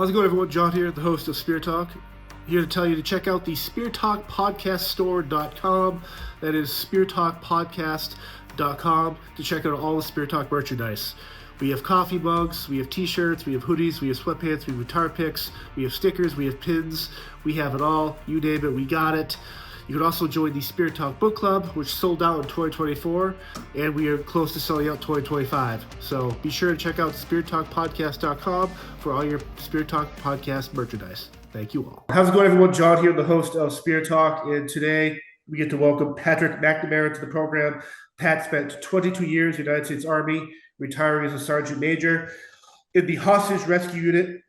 How's it going, everyone? John here, the host of Spear Talk. Here to tell you to check out the SpearTalkPodcastStore.com. That is SpearTalkPodcast.com to check out all the Spear Talk merchandise. We have coffee mugs, we have t-shirts, we have hoodies, we have sweatpants, we have guitar picks, we have stickers, we have pins. We have it all. You name it, we got it. You can also join the Spear Talk Book Club, which sold out in 2024, and we are close to selling out 2025. So be sure to check out SpearTalkPodcast.com for all your Spear Talk podcast merchandise. Thank you all. How's it going, everyone? John here, the host of Spear Talk, and today we get to welcome Patrick McNamara to the program. Pat spent 22 years in the United States Army, retiring as a Sergeant Major in the Hostage Rescue Unit.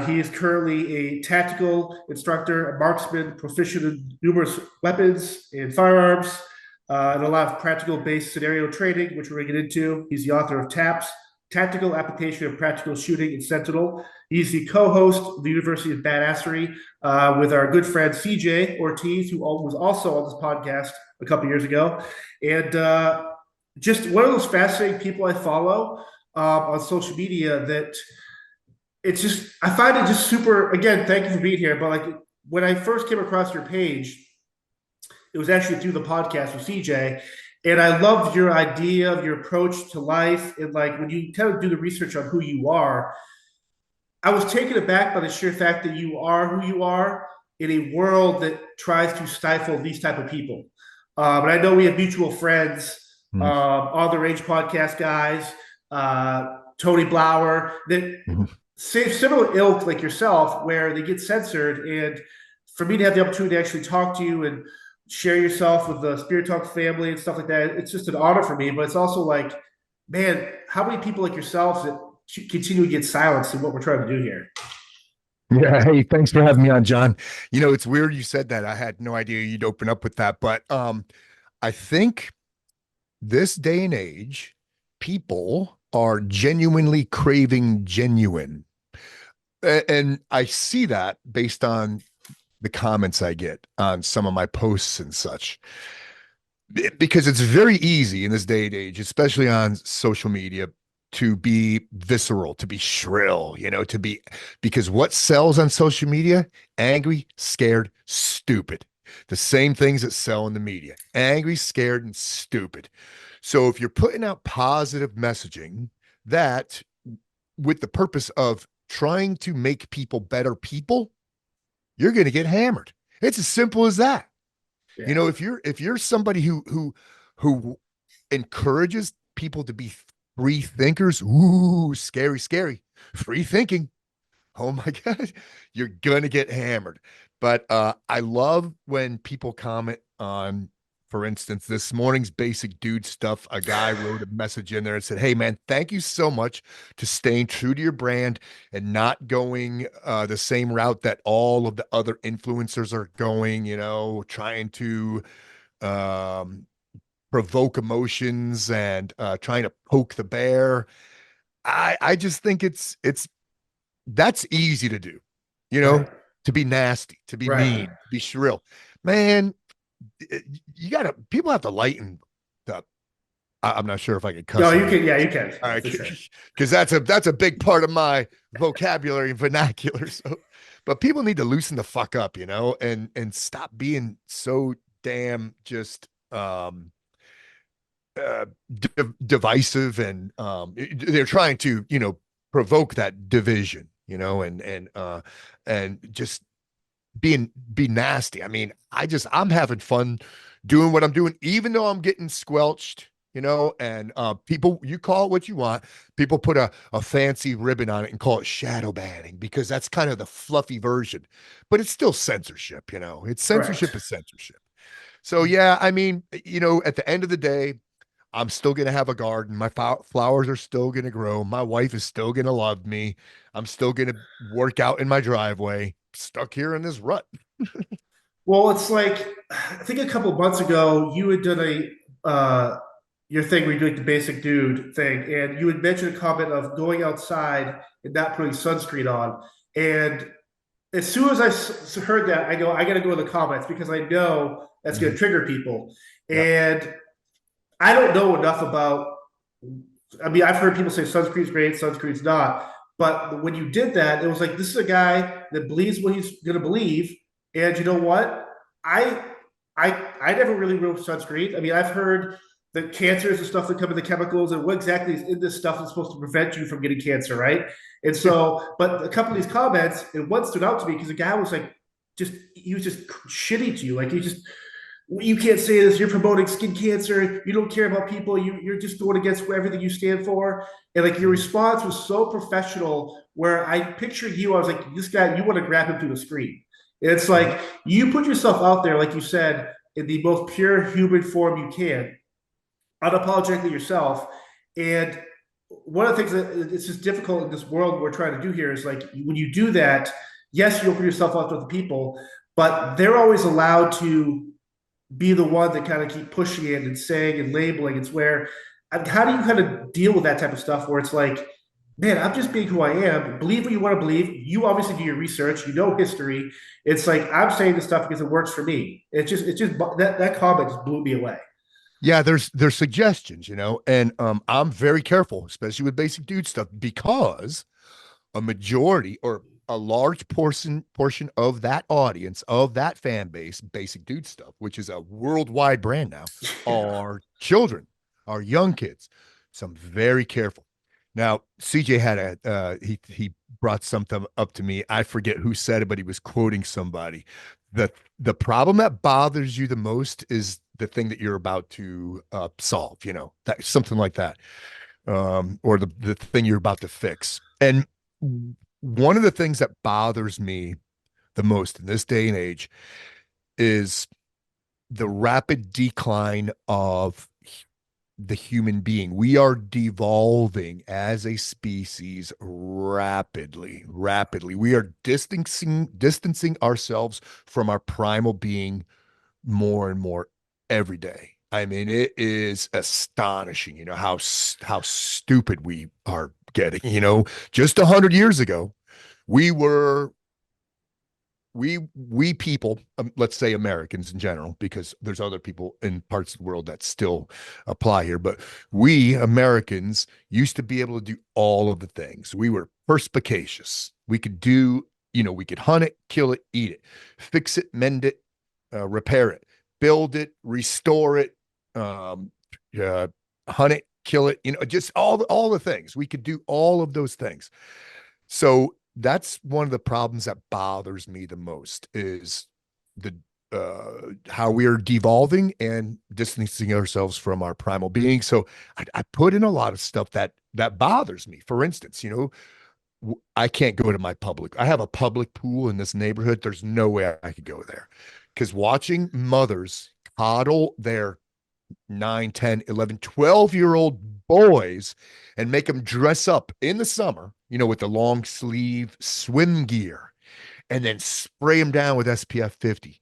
He is currently a tactical instructor, a marksman, proficient in numerous weapons and firearms, and a lot of practical-based scenario training, which we're going to get into. He's the author of T.A.P.S, Tactical Application of Practical Shooting in Sentinel. He's the co-host of the University of Badassery with our good friend CJ Ortiz, who was also on this podcast a couple years ago. And just one of those fascinating people I follow on social media that it's just, I find it just super, again, thank you for being here. But like when I first came across your page, it was actually through the podcast with CJ. And I loved your idea of your approach to life. And like when you kind of do the research on who you are, I was taken aback by the sheer fact that you are who you are in a world that tries to stifle these type of people. And I know we have mutual friends, All the Rage podcast guys, Tony Blauer, that similar ilk like yourself, where they get censored. And for me to have the opportunity to actually talk to you and share yourself with the Spirit Talk family and stuff like that, it's just an honor for me. But it's also like, man, how many people like yourselves that continue to get silenced in what we're trying to do here? Yeah. Hey, thanks for having me on, John. You know, it's weird you said that. I had no idea you'd open up with that. But I think this day and age, people are genuinely craving genuine. And I see that based on the comments I get on some of my posts and such, because it's very easy in this day and age, especially on social media, to be visceral, to be shrill, because what sells on social media? Angry, scared, stupid. The same things that sell in the media: angry, scared, and stupid. So if you're putting out positive messaging that with the purpose of trying to make people better people, you're going to get hammered. It's as simple as that. Yeah. If you're somebody who encourages people to be free thinkers, ooh, scary, free thinking, oh my God, you're going to get hammered. But I love when people comment on, for instance, this morning's Basic Dude stuff. A guy wrote a message in there and said, hey, man, thank you so much to staying true to your brand and not going the same route that all of the other influencers are going, trying to provoke emotions and trying to poke the bear. I just think that's easy to do, right. To be nasty, to be mean, to be shrill. Man, people have to lighten up. I'm not sure if I can cuss. No, you can. Yeah, you can. All right, because that's a big part of my vocabulary and vernacular. So, but people need to loosen the fuck up, and stop being so damn just divisive, and they're trying to provoke that division, and just be nasty. I mean, I'm having fun doing what I'm doing, even though I'm getting squelched, and people, you call it what you want. People put a fancy ribbon on it and call it shadow banning, because that's kind of the fluffy version, but it's still censorship. It's censorship is censorship. So yeah, I mean, at the end of the day, I'm still going to have a garden. My flowers are still going to grow. My wife is still going to love me. I'm still going to work out in my driveway, stuck here in this rut. Well, it's like, I think a couple of months ago, you had done your thing where you're doing the Basic Dude thing, and you had mentioned a comment of going outside and not putting sunscreen on. And as soon as I heard that, I go, I got to go in the comments, because I know that's going to trigger people. Yep. And I don't know enough about, I mean, I've heard people say sunscreen's great, sunscreen's not, But when you did that, it was like, this is a guy that believes what he's going to believe. And you know what? I I never really wrote sunscreen. I mean, I've heard the cancers and stuff that come in the chemicals and what exactly is in this stuff that's supposed to prevent you from getting cancer, right? And so, but a couple of these comments, and one stood out to me because the guy was like, he was just shitty to you. Like, he just, you can't say this. You're promoting skin cancer. You don't care about people. You're just going against everything you stand for. And like, your response was so professional. Where I pictured you, I was like, this guy, you want to grab him through the screen. And it's like, you put yourself out there, like you said, in the most pure human form you can, unapologetically yourself. And one of the things that it's just difficult in this world we're trying to do here is like, when you do that, yes, you open yourself up to the people, but they're always allowed to be the one that kind of keep pushing it and saying and labeling. It's where, how do you kind of deal with that type of stuff where it's like, man, I'm just being who I am. Believe what you want to believe. You obviously do your research. You know history. It's like, I'm saying this stuff because it works for me. It's just that comment just blew me away. Yeah, there's suggestions, and I'm very careful, especially with basic dude stuff, because a majority or a large portion of that audience, of that fan base, basic dude stuff, which is a worldwide brand now, Yeah. are children, are young kids. So I'm very careful. Now, CJ had he brought something up to me. I forget who said it, but he was quoting somebody. The problem that bothers you the most is the thing that you're about to solve, that something like that, or the thing you're about to fix. And one of the things that bothers me the most in this day and age is the rapid decline of the human being. We are devolving as a species rapidly, rapidly. We are distancing ourselves from our primal being more and more every day. I mean, it is astonishing, how stupid we are getting. Just 100 years ago, we were we people, let's say Americans in general, because there's other people in parts of the world that still apply here, but we Americans used to be able to do all of the things. We were perspicacious. We could do, we could hunt it, kill it, eat it, fix it, mend it, repair it, build it, restore it, um, uh, hunt it, kill it, just all the things. We could do all of those things. So that's one of the problems that bothers me the most is the how we are devolving and distancing ourselves from our primal being. So I put in a lot of stuff that bothers me. For instance, I can't go to my public. I have a public pool in this neighborhood. There's no way I could go there because watching mothers coddle their 9, 10, 11, 12-year-old boys and make them dress up in the summer, with the long sleeve swim gear and then spray them down with SPF 50.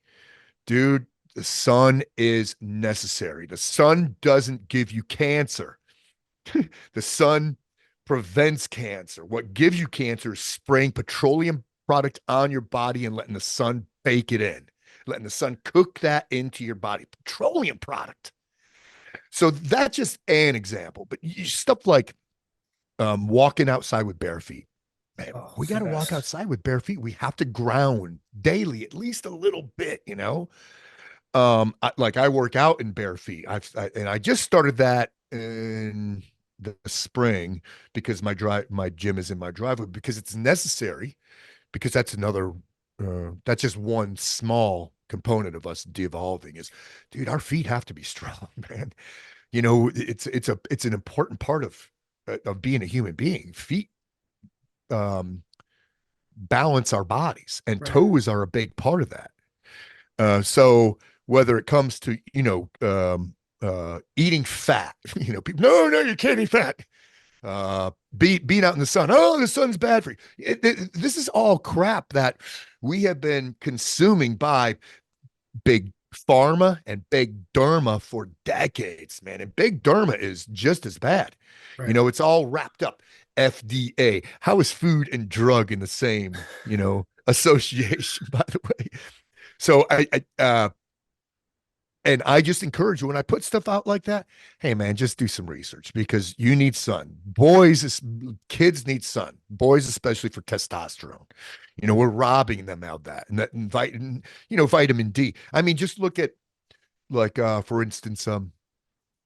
Dude, the sun is necessary. The sun doesn't give you cancer. The sun prevents cancer. What gives you cancer is spraying petroleum product on your body and letting the sun bake it in, letting the sun cook that into your body. Petroleum product. So that's just an example, but stuff like walking outside with bare feet. Man, Oh, we it's got the to walk best. outside with bare feet. We have to ground daily, at least a little bit. I work out in bare feet. And I just started that in the spring because my gym is in my driveway because it's necessary. Because that's just one small component of us devolving. Is, dude, our feet have to be strong, man. It's an important part of being a human being. Feet um balance our bodies, and Right. toes are a big part of that. So whether it comes to eating fat, people, no, you can't eat fat. Being out in the sun, oh, the sun's bad for you. This is all crap that we have been consuming by big pharma and big derma for decades, man. And big derma is just as bad. Right. It's all wrapped up. FDA. How is food and drug in the same, association, by the way? So And I just encourage you when I put stuff out like that, hey man, just do some research because you need sun. Kids need sun. Boys, especially for testosterone. We're robbing them out of that. And that vitamin D. I mean, just look at for instance,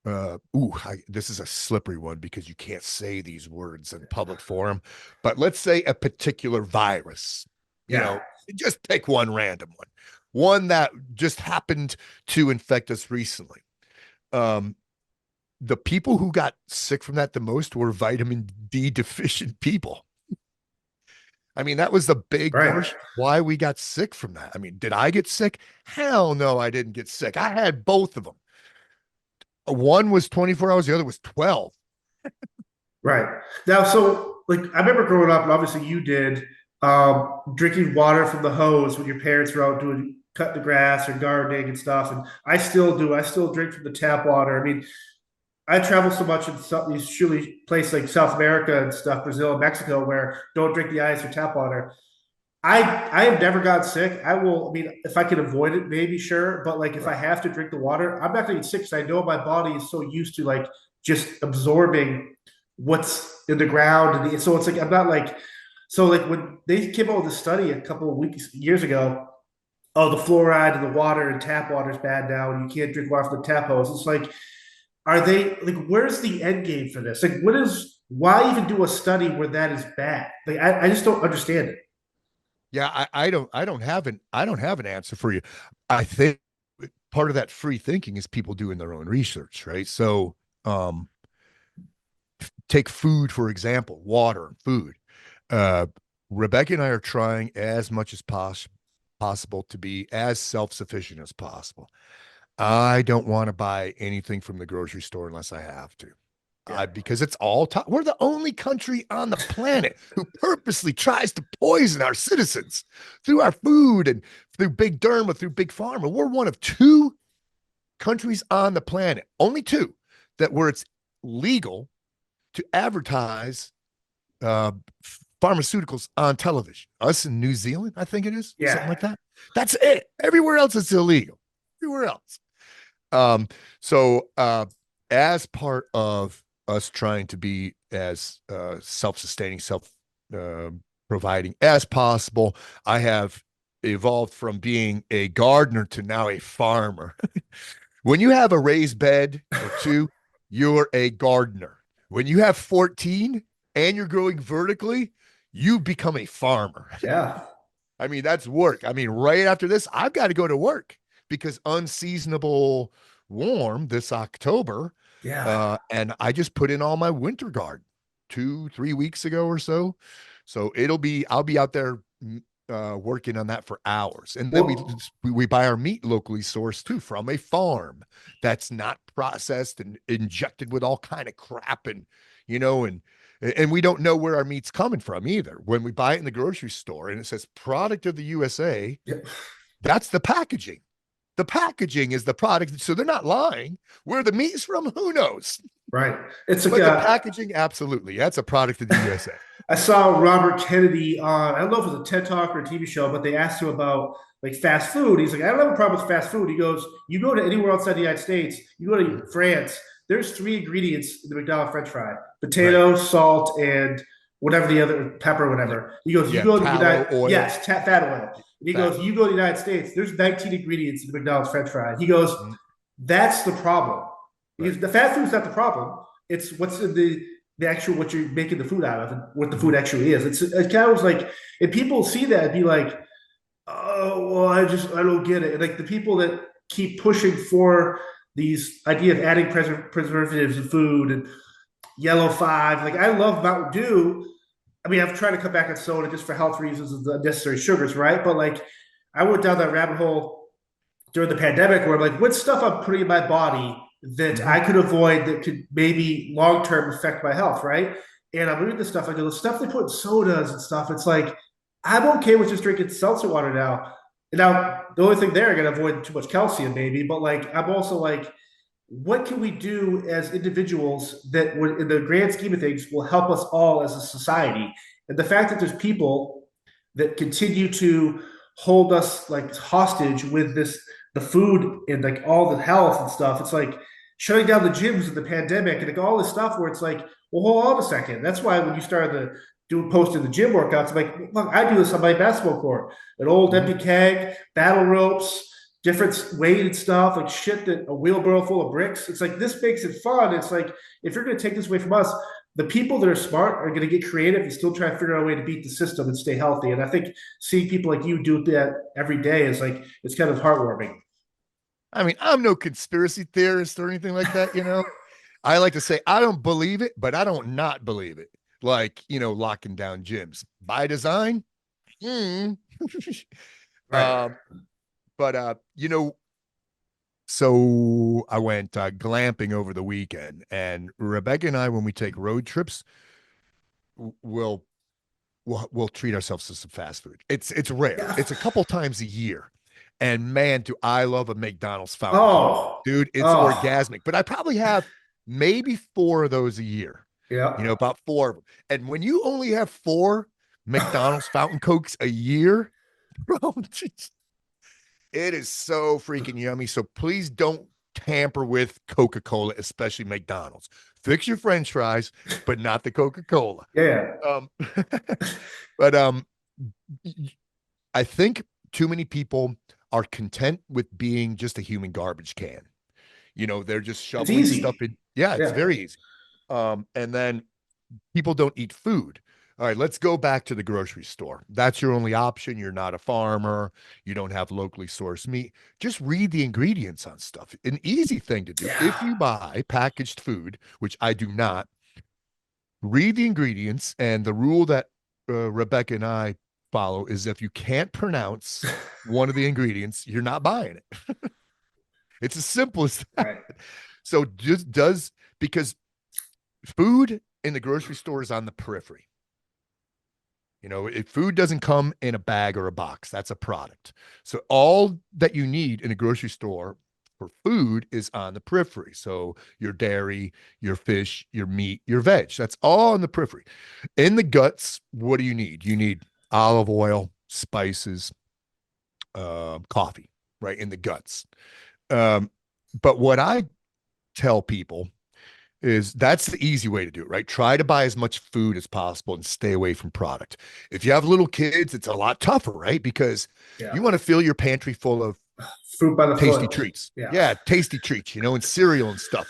this is a slippery one because you can't say these words in public forum, but let's say a particular virus, Yeah. just pick one random one that just happened to infect us recently. The people who got sick from that the most were vitamin D deficient people. I mean, that was the big Right. portion why we got sick from that. I mean, did I get sick? Hell no, I didn't get sick. I had both of them. One was 24 hours, the other was 12. Right. Now, so like I remember growing up, and obviously you did, drinking water from the hose when your parents were out doing cut the grass or gardening and stuff. And I still do. I still drink from the tap water. I mean, I travel so much in these surely places like South America and stuff, Brazil and Mexico, where don't drink the ice or tap water. I have never gotten sick. I will. I mean, if I can avoid it, maybe sure. But like, if I have to drink the water, I'm not going to get sick because I know my body is so used to like just absorbing what's in the ground, and so it's like I'm not like. So like when they came out with a study a couple of years ago, oh, the fluoride in the water and tap water is bad now, and you can't drink water from the tap hose. It's like, are they like, where's the end game for this? Like, why even do a study where that is bad? Like, I just don't understand it. Yeah, I don't have an answer for you. I think part of that free thinking is people doing their own research, right? So take food, for example, water and food. Uh, Rebecca and I are trying as much as possible to be as self-sufficient as possible. I don't want to buy anything from the grocery store unless I have to. Yeah. Because it's all we're the only country on the planet who purposely tries to poison our citizens through our food and through big derma, through big pharma. We're one of two countries on the planet, only two, that where it's legal to advertise uh, pharmaceuticals on television. Us in New Zealand, I think it is, something like that. That's it. Everywhere else it's illegal. Everywhere else. So as part of us trying to be as self-sustaining, self-providing as possible, I have evolved from being a gardener to now a farmer. When you have a raised bed or two, you're a gardener. When you have 14 and you're growing vertically, you become a farmer. Yeah. I mean, that's work. I mean, right after this, I've got to go to work because unseasonable warm this October. Yeah. And I just put in all my winter garden 2-3 weeks ago or so. So I'll be out there working on that for hours. And then we buy our meat locally sourced too from a farm that's not processed and injected with all kind of crap and we don't know where our meat's coming from either. When we buy it in the grocery store and it says product of the USA, that's the packaging. The packaging is the product. So they're not lying. Where the meat is from, who knows? Right. It's But like the packaging, absolutely. That's a product of the USA. I saw Robert Kennedy on, I don't know if it was a TED Talk or a TV show, but they asked him about like fast food. He's like, I don't have a problem with fast food. He goes, you go to anywhere outside the United States, you go to France, there's 3 ingredients in the McDonald's French fry: potato, right, salt, and whatever the other pepper, whatever. He goes, you go to the United oil. Yes, fat oil. And he goes, you go to the United States, there's 19 ingredients in the McDonald's French fry. He goes, that's the problem. Because the fast food's not the problem. It's what's in the actual, what you're making the food out of and what the food actually is. It kind of was like, if people see that and be like, oh, well, I don't get it. And like the people that keep pushing for these idea of adding preservatives in food and yellow 5, like I love Mountain Dew. I mean, I've tried to cut back on soda just for health reasons and the necessary sugars, right? But like I went down that rabbit hole during the pandemic where I'm like, what stuff I'm putting in my body that I could avoid that could maybe long-term affect my health, right? And I'm reading the stuff, like the stuff they put in sodas and stuff. It's like, I'm okay with just drinking seltzer water now. And now, the only thing there, I got to avoid too much calcium, maybe. But like, I'm also like, what can we do as individuals that would, in the grand scheme of things, will help us all as a society? And the fact that there's people that continue to hold us like hostage with this the food and like all the health and stuff. It's like shutting down the gyms in the pandemic and like all this stuff where it's like, well, hold on a second. That's why when you started posting the gym workouts, I'm like, look, I do this on my basketball court. An old Mhm. empty keg, battle ropes, different weighted stuff, like shit that a wheelbarrow full of bricks. It's like this makes it fun. It's like if you're gonna take this away from us, the people that are smart are gonna get creative and still try to figure out a way to beat the system and stay healthy. And I think seeing people like you do that every day is like it's kind of heartwarming. I mean, I'm no conspiracy theorist or anything like that, I like to say I don't believe it, but I don't not believe it. Like, locking down gyms by design. Hmm. Right. um, but so I went glamping over the weekend, and Rebecca and I, when we take road trips, we'll we'll treat ourselves to some fast food. It's rare. Yeah. It's a couple times a year. And man, do I love a McDonald's fountain Coke. Oh. Dude, it's Oh. orgasmic. But I probably have maybe four of those a year. Yeah. About four of them. And when you only have four McDonald's fountain Cokes a year, bro, it is so freaking yummy. So please don't tamper with Coca-Cola, especially McDonald's. Fix your French fries, but not the Coca-Cola. Yeah. Um, but I think too many people are content with being just a human garbage can. They're just It's shoveling stuff easy. in. Yeah, it's Yeah. very easy. And then people don't eat food. All right, let's go back to the grocery store. That's your only option. You're not a farmer. You don't have locally sourced meat. Just read the ingredients on stuff. An easy thing to do. If Yeah. you buy packaged food, which I do not, read the ingredients. And the rule that Rebecca and I follow is if you can't pronounce one of the ingredients, you're not buying it. It's as simple as that. Right. So just does because food in the grocery store is on the periphery. If food doesn't come in a bag or a box, that's a product. So all that you need in a grocery store for food is on the periphery. So your dairy, your fish, your meat, your veg, that's all on the periphery. In the guts, what do you need? You need olive oil, spices, coffee, right? In the guts. Um, but what I tell people is that's the easy way to do it, right? Try to buy as much food as possible and stay away from product. If you have little kids, it's a lot tougher, right? Because Yeah. you want to fill your pantry full of Fruit by the tasty foot. treats. Yeah. Yeah, tasty treats, and cereal and stuff.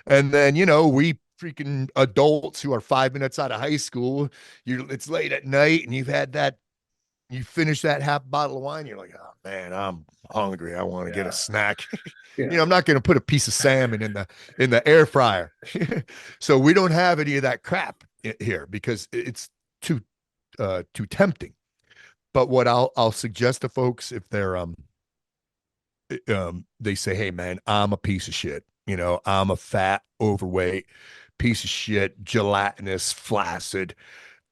And then, we freaking adults who are 5 minutes out of high school, it's late at night and you finish that half bottle of wine, you're like, oh man, I'm hungry. I want to get a Yeah. snack. Yeah. I'm not going to put a piece of salmon in the air fryer. So we don't have any of that crap here because it's too tempting. But what I'll suggest to folks if they say, hey man, I'm a piece of shit. I'm a fat, overweight piece of shit, gelatinous, flaccid.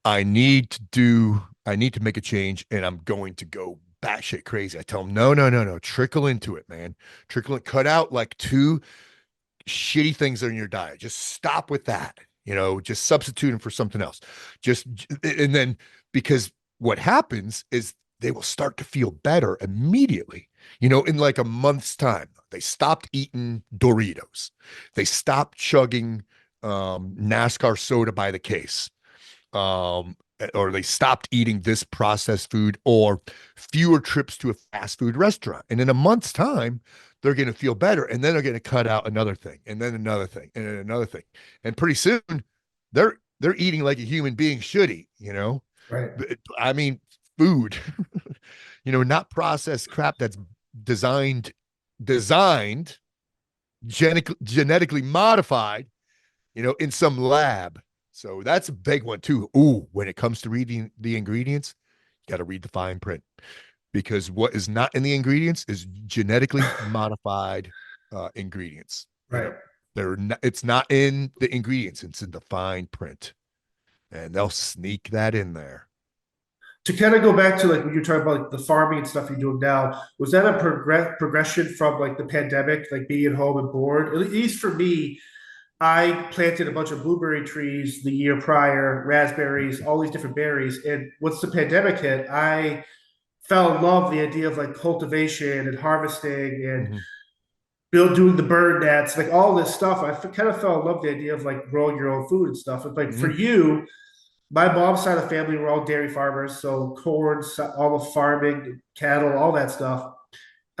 I need to make a change and I'm going to go batshit crazy. I tell them, no, no, no, no. Trickle into it, man. Trickle it, cut out like two shitty things in your diet. Just stop with that. Just substitute them for something else. And then because what happens is they will start to feel better immediately. In like a month's time, they stopped eating Doritos. They stopped chugging NASCAR soda by the case. Or they stopped eating this processed food or fewer trips to a fast food restaurant. And in a month's time, they're going to feel better. And then they're going to cut out another thing and then another thing and then another thing. And pretty soon they're eating like a human being should eat. Right. I mean, food, not processed crap that's designed, genetically modified, in some lab. So that's a big one too. Ooh, when it comes to reading the ingredients, you got to read the fine print because what is not in the ingredients is genetically modified ingredients. Right. They're not, it's not in the ingredients, it's in the fine print. And they'll sneak that in there. To kind of go back to like when you're talking about like the farming and stuff you're doing now, was that a progression from like the pandemic, like being at home and bored? At least for me, I planted a bunch of blueberry trees the year prior, raspberries, all these different berries. And once the pandemic hit, I fell in love with the idea of like cultivation and harvesting and Hmm. doing the bird nets, like all this stuff. Kind of fell in love with the idea of like growing your own food and stuff. And like for Hmm. you, my mom's side of the family were all dairy farmers, so corn, all the farming, cattle, all that stuff.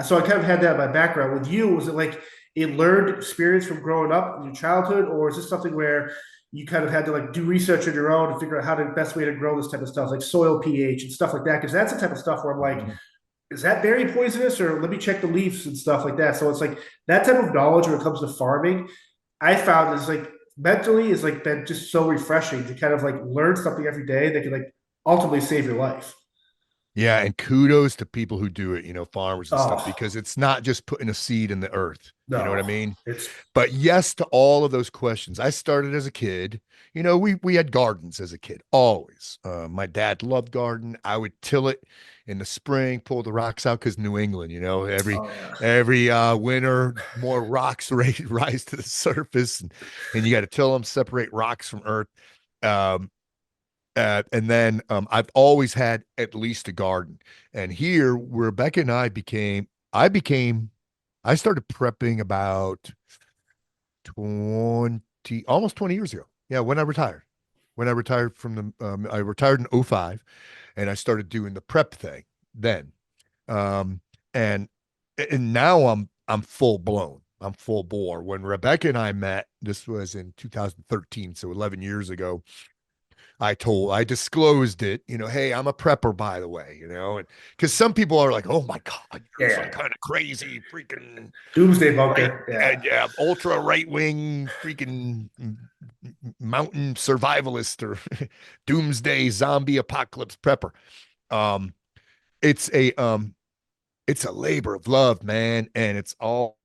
So I kind of had that in my background. With you, was it like a learned experience from growing up in your childhood, or is this something where you kind of had to like do research on your own and figure out how the best way to grow this type of stuff, like soil pH and stuff like that? Because that's the type of stuff where I'm like, is that berry poisonous? Or let me check the leaves and stuff like that. So it's like that type of knowledge when it comes to farming, I found is like mentally is like been just so refreshing to kind of like learn something every day that can like ultimately save your life. Yeah, and kudos to people who do it, farmers and stuff, Oh because it's not just putting a seed in the earth. You know what I no, mean? it's But yes to all of those questions. I started as a kid. We had gardens as a kid, always. My dad loved garden. I would till it in the spring, pull the rocks out because New England, every oh yeah. every winter, more rocks rise to the surface, and you got to till them, separate rocks from earth. Um, and then I've always had at least a garden. And here, where Rebecca and I started prepping about 20, almost 20 years ago. Yeah, when I retired. When I retired I retired in '05, and I started doing the prep thing then. Um, and and now I'm full blown. I'm full bore. When Rebecca and I met, this was in 2013, so 11 years ago. I disclosed it, hey, I'm a prepper, by the way, and because some people are like, oh my God, Yeah, you're some yeah. kind of crazy freaking Doomsday right, bunker. Yeah. yeah, ultra right wing freaking mountain survivalist or doomsday zombie apocalypse prepper. Um, it's a labor of love, man, and it's all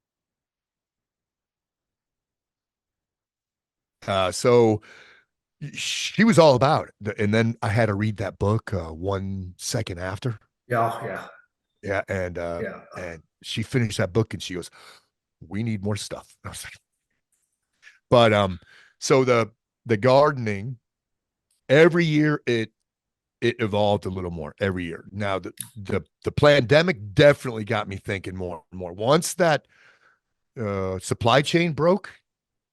so she was all about it. And then I had to read that book 1 second after. Yeah. Yeah. Yeah, Yeah. and she finished that book and she goes, "We need more stuff." I was like, but so the gardening every year it evolved a little more every year. Now the pandemic definitely got me thinking more and more. Once that supply chain broke,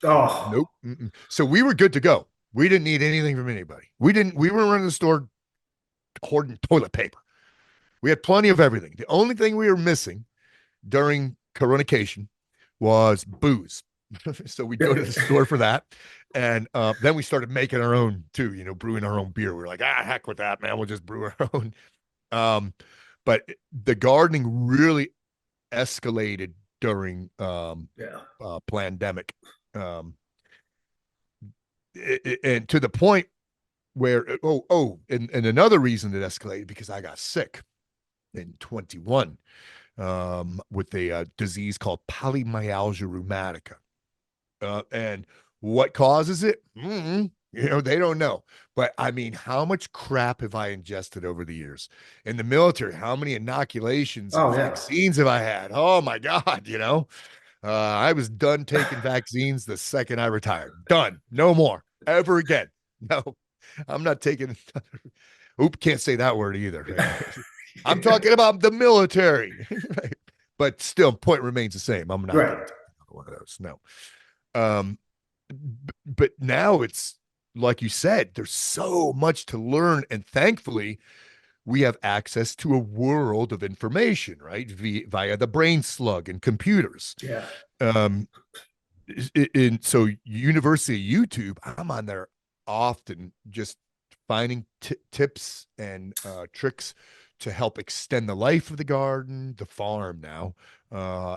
Oh, nope. So we were good to go. We didn't need anything from anybody. We were running the store hoarding toilet paper. We had plenty of everything. The only thing we were missing during coronation was booze. So we'd go to the store for that. And then we started making our own too, brewing our own beer. We were like, heck with that, man. We'll just brew our own. Um, but the gardening really escalated during yeah. pandemic. Um, and to the point where, and another reason it escalated because I got sick in 21 with a disease called polymyalgia rheumatica. And what causes it? They don't know. But I mean, how much crap have I ingested over the years? In the military, how many inoculations and Oh yeah. vaccines have I had? Oh my God, I was done taking vaccines the second I retired. Done. No more. Ever again. No, I'm not taking. Oop, can't say that word either. I'm talking about the military. Right? But still, point remains the same. I'm not going to Right. take one of those. No. Um, but now it's like you said, there's so much to learn. And thankfully, we have access to a world of information, right? Via the brain slug and computers. Yeah. Um, so University of YouTube, I'm on there often just finding tips and tricks to help extend the life of the garden, the farm now,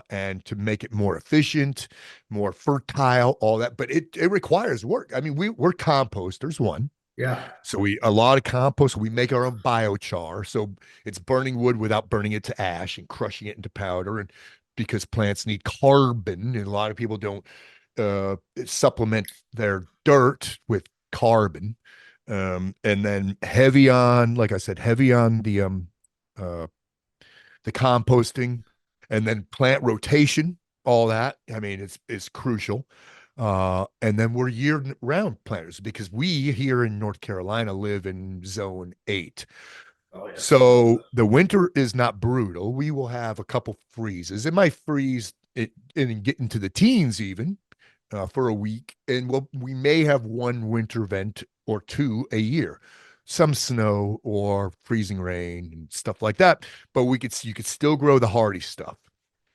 and to make it more efficient, more fertile, all that. But it requires work. I mean, we're composters, one. Yeah. So we a lot of compost. We make our own biochar. So it's burning wood without burning it to ash and crushing it into powder. And because plants need carbon, and a lot of people don't supplement their dirt with carbon. And then heavy on, like I said, heavy on uh, the composting, and then plant rotation. All that. I mean, it's crucial. And then we're year-round planters because we here in North Carolina live in Zone 8. Oh yeah. So the winter is not brutal. We will have a couple freezes. It might freeze it and get into the teens even for a week, and we may have one winter event or two a year, some snow or freezing rain and stuff like that. But you could still grow the hardy stuff,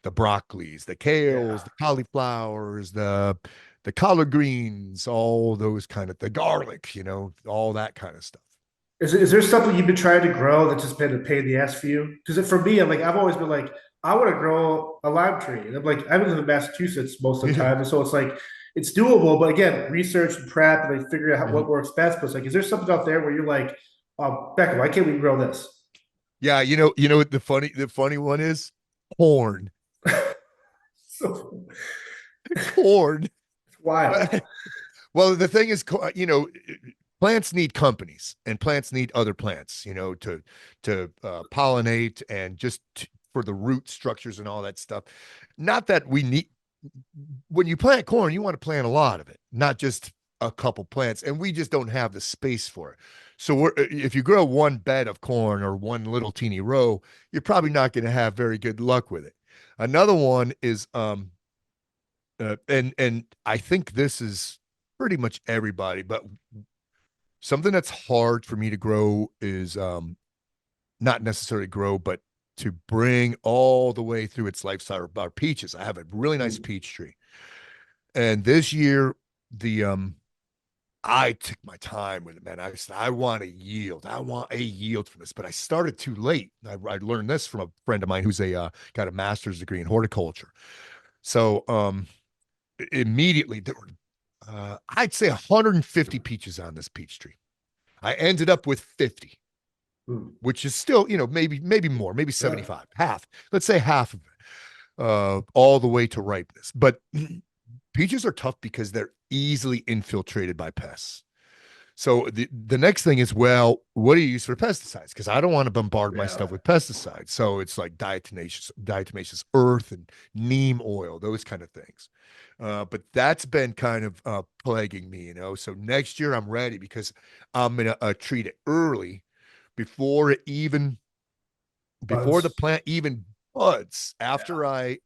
the broccolis, the kales, Yeah. the cauliflowers, the collard greens, all those kind of the garlic, all that kind of stuff. Is there something you've been trying to grow that's just been a pain in the ass for you? Because for me, I've always been like, I want to grow a lime tree. And I'm like, I live in Massachusetts most of the Yeah. time. And so it's like, it's doable. But again, research and prep and like figure out what Mhm. works best. But it's like, is there something out there where you're like, oh, Becca, why can't we grow this? Yeah, you know what the funny one is? Corn. So Corn. it's wild. Well, the thing is, plants need companies, and plants need other plants, to pollinate and just for the root structures and all that stuff. Not that we need. When you plant corn, you want to plant a lot of it, not just a couple plants, and we just don't have the space for it. So if you grow one bed of corn or one little teeny row, you're probably not going to have very good luck with it. Another one is and I think this is pretty much everybody, but something that's hard for me to grow is not necessarily grow, but to bring all the way through its life cycle our peaches. I have a really nice peach tree. And this year, the I took my time with it, man. I said, I want a yield. I want a yield from this, but I started too late. I learned this from a friend of mine who's got a master's degree in horticulture. So immediately there were I'd say 150 peaches on this peach tree. I ended up with 50, Mm. which is still, maybe more, maybe Yeah. 75, half. Let's say half of it, all the way to ripeness. But peaches are tough because they're easily infiltrated by pests. So the next thing is, well, what do you use for pesticides? Because I don't want to bombard my Yeah. stuff with pesticides. So it's like diatomaceous earth and neem oil, those kind of things. But that's been kind of plaguing me. So next year I'm ready because I'm gonna treat it early before it even before the Buds. plant even buds. Yeah. After I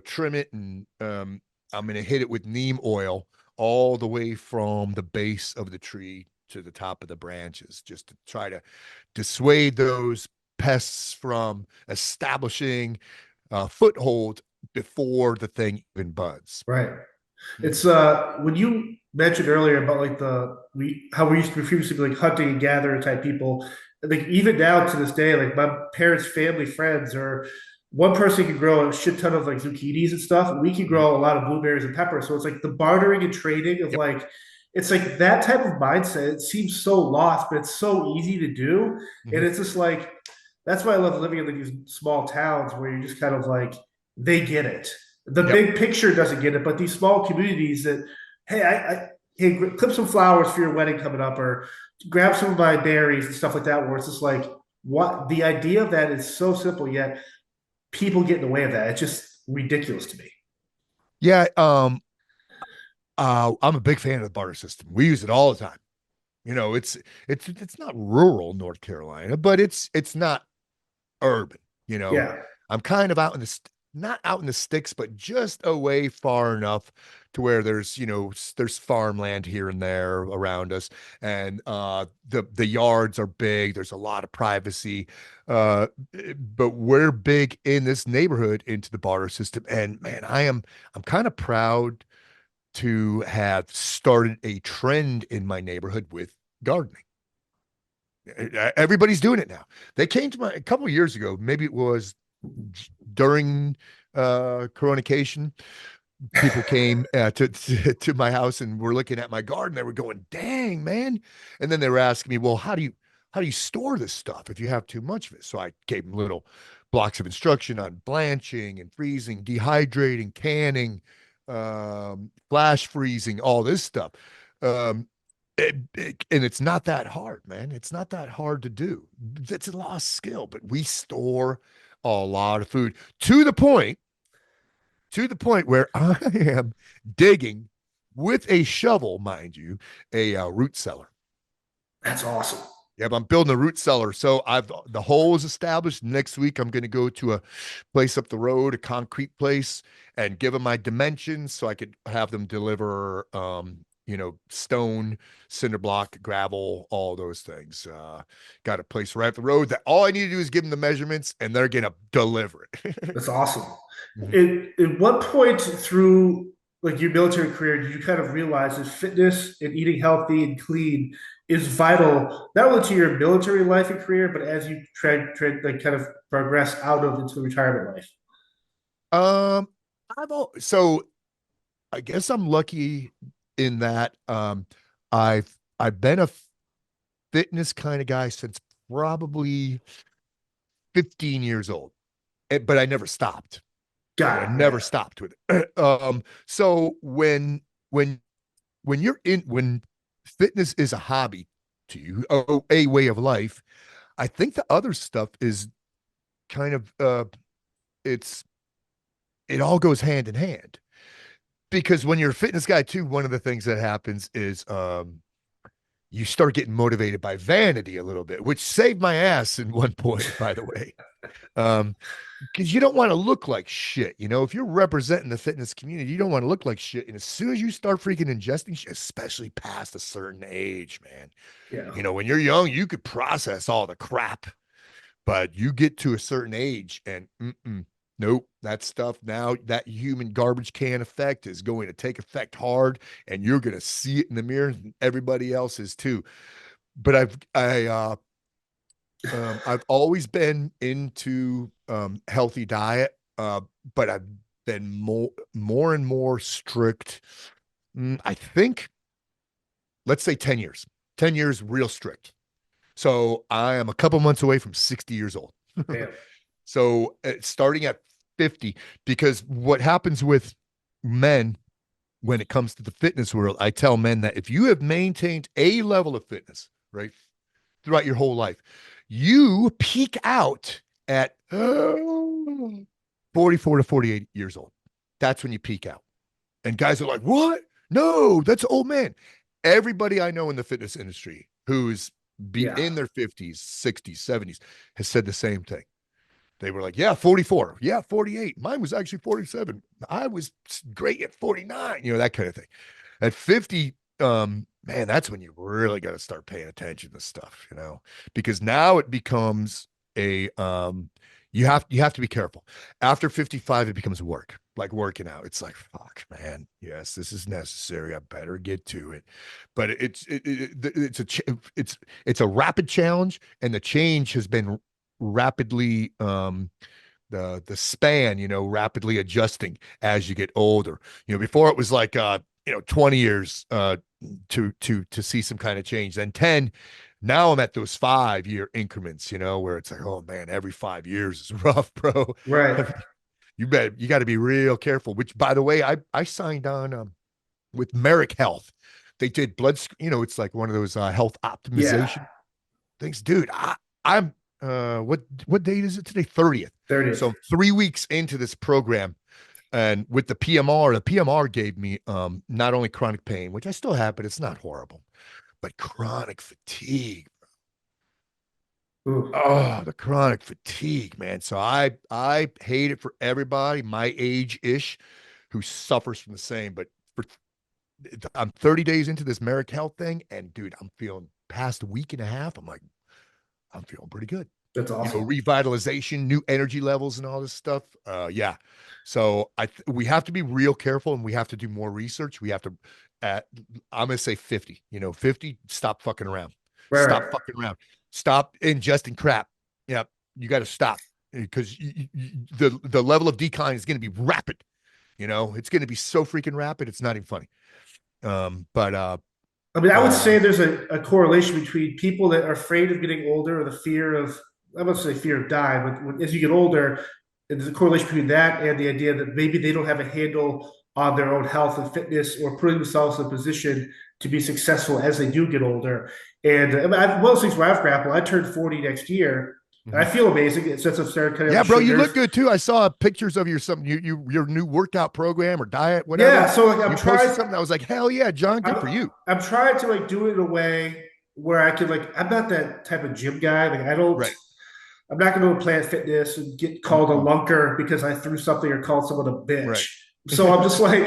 trim it and I'm gonna hit it with neem oil all the way from the base of the tree to the top of the branches, just to try to dissuade those pests from establishing a foothold before the thing even buds. Right. Mhm. It's when you mentioned earlier about like the we how we used to previously be like hunting and gathering type people. Like even now to this day, like my parents' family friends or one person can grow a shit ton of like zucchinis and stuff, and we can Mhm. grow a lot of blueberries and peppers. So it's like the bartering and trading of Yep. like it's like that type of mindset. It seems so lost, but it's so easy to do. And Mhm. it's just like that's why I love living in like these small towns where you're just kind of like they get it. The Yep. big picture doesn't get it, but these small communities that, hey, hey, clip some flowers for your wedding coming up, or grab some of my berries and stuff like that. Where it's just like, what the idea of that is so simple, yet people get in the way of that. It's just ridiculous to me. Yeah. I'm a big fan of the barter system. We use it all the time. It's not rural North Carolina, but it's not urban. You know, Yeah, I'm kind of not out in the sticks, but just away far enough to where there's farmland here and there around us, and the yards are big. There's a lot of privacy, but we're big in this neighborhood into the barter system, and man, I'm kind of proud to have started a trend in my neighborhood with gardening. Everybody's doing it now. They came to my a couple of years ago, maybe it was during coronation. People came to my house and were looking at my garden. They were going, "Dang, man!" And then they were asking me, "Well, how do you store this stuff if you have too much of it?" So I gave them little blocks of instruction on blanching and freezing, dehydrating, canning, flash freezing, all this stuff. Um, and it's not that hard, man. It's not that hard to do. It's a lost skill, but we store a lot of food to the point where I am digging with a shovel, mind you, a root cellar. that's awesome. Yeah, but I'm building a root cellar. So the hole is established. Next week, I'm going to go to a place up the road, a concrete place, and give them my dimensions so I could have them deliver, stone, cinder block, gravel, all those things. Got a place right up the road that all I need to do is give them the measurements, and they're going to deliver it. That's awesome. Mhm. At what point through like your military career did you kind of realize that fitness and eating healthy and clean is vital not only to your military life and career, but as you try like kind of progress out of into retirement life? Um, so I guess I'm lucky in that I've been a fitness kind of guy since probably 15 years old. But I never stopped. Right? I Got it. never stopped with it. So when fitness is a hobby to you, a way of life, I think the other stuff is kind of it's it all goes hand in hand. Because when you're a fitness guy too, one of the things that happens is you start getting motivated by vanity a little bit, which saved my ass in one point, by the way. Because you don't want to look like shit. If you're representing the fitness community, you don't want to look like shit. And as soon as you start freaking ingesting shit, especially past a certain age, man, Yeah. when you're young, you could process all the crap, but you get to a certain age and nope, that stuff now, that human garbage can effect is going to take effect hard, and you're going to see it in the mirror, and everybody else is too. But I've always been into healthy diet, but I've been more and more strict. I think, let's say 10 years. 10 years real strict. So I am a couple months away from 60 years old. Damn. So starting at 50, because what happens with men when it comes to the fitness world, I tell men that if you have maintained a level of fitness, right, throughout your whole life, you peak out at 44 to 48 years old. That's when you peak out. And guys are like, what? No, that's old man. Everybody I know in the fitness industry who's been Yeah. in their 50s, 60s, 70s has said the same thing. They were like, yeah, 44. Yeah, 48. Mine was actually 47. I was great at 49, that kind of thing. At 50, man, that's when you really got to start paying attention to stuff, because now it becomes a you have to be careful. After 55, it becomes work, like working out. It's like, fuck, man. Yes, this is necessary. I better get to it. But it's a rapid challenge, and the change has been rapidly the span, rapidly adjusting as you get older. Before it was like 20 years to see some kind of change. Then 10. Now I'm at those 5-year increments, where it's like, oh man, every 5 years is rough, bro. Right. You got to be real careful. Which, by the way, I signed on with Merrick Health. They did it's like one of those health Yeah. optimization things, dude. I'm what date is it today? 30th. 30th. So I'm 3 weeks into this program, and with the PMR gave me not only chronic pain, which I still have, but it's not horrible, but chronic fatigue. Ooh. Oh, the chronic fatigue, man. So I hate it for everybody my age-ish who suffers from the same. But I'm 30 days into this Merrick Health thing, and dude, I'm feeling past a week and a half. I'm feeling pretty good. That's awesome. Revitalization, new energy levels, and all this stuff. Yeah. So we have to be real careful, and we have to do more research. We have to, I'm gonna say 50. 50. Stop fucking around. Right. Stop Right. fucking around. Stop ingesting crap. Yeah, you got to stop, because the level of decline is going to be rapid. It's going to be so freaking rapid. It's not even funny. But I mean, I would say there's a correlation between people that are afraid of getting older or the fear of, I won't say fear of dying, but as you get older, there's a correlation between that and the idea that maybe they don't have a handle on their own health and fitness or putting themselves in a position to be successful as they do get older. And I mean, one of those things where I've grappled, I turned 40 next year. And I feel amazing since I've started kind of. Yeah, bro, you look good too. I saw pictures of your new workout program or diet, whatever. Yeah, so like I'm you trying posted something. I was like, hell yeah, John, good for you. I'm trying to like do it in a way where I could like, I'm not that type of gym guy. Like Right. I'm not going to Planet Fitness and get called a Mm-mm. lunker because I threw something or called someone a bitch. Right. So I'm just like,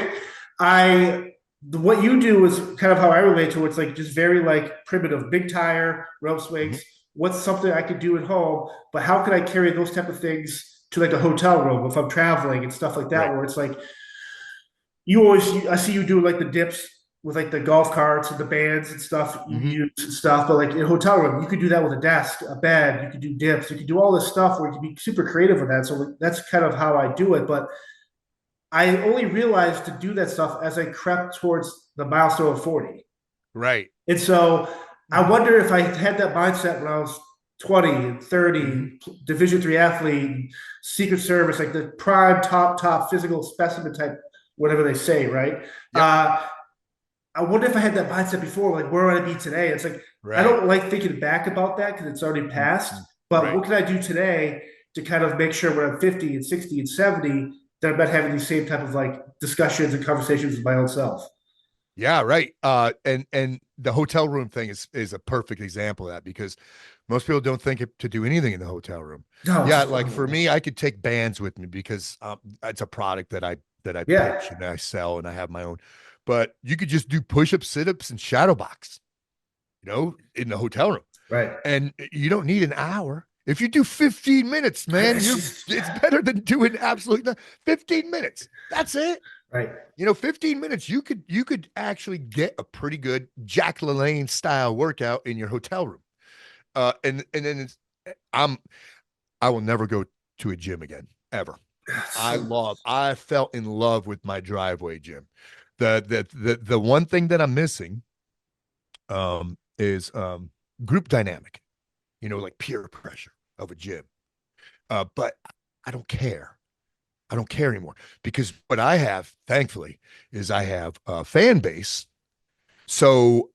what you do is kind of how I relate to it. It's like just very like primitive, big tire, rope Mhm. swings. What's something I could do at home, but how can I carry those type of things to like a hotel room if I'm traveling and stuff like that, Right. where it's like you always I see you do like the dips with like the golf carts and the bands and stuff you Hmm. use and stuff, but like in a hotel room, you could do that with a desk, a bed, you could do dips, you could do all this stuff where you can be super creative with that. So like, that's kind of how I do it. But I only realized to do that stuff as I crept towards the milestone of 40. Right. And so I wonder if I had that mindset when I was 20 and Hmm. 30, Division three athlete, Secret Service, like the prime top physical specimen type, whatever they say, right? Yep. I wonder if I had that mindset before, like where would I be today? It's like I Right. don't like thinking back about that because it's already passed. Mhm. But Right. what can I do today to kind of make sure when I'm 50 and 60 and 70 that I'm not having these same type of like discussions and conversations with my own self? Yeah, right. And the hotel room thing is a perfect example of that because most people don't think to do anything in the hotel room. No, it's Yeah, just like for me, I could take bands with me because it's a product that I yeah, pitch and I sell and I have my own. But you could just do push-ups, sit-ups, and shadow box, in the hotel room. right. And you don't need an hour. If you do 15 minutes, man, It's just it's better than doing absolutely nothing. 15 minutes. That's it. right. 15 minutes, you could actually get a pretty good Jack LaLanne style workout in your hotel room. And then I'm I will never go to a gym again, ever. So I fell in love with my driveway gym. The one thing that I'm missing is group dynamic, like peer pressure of a gym. But I don't care. I don't care anymore because what I have, thankfully, is I have a fan base. So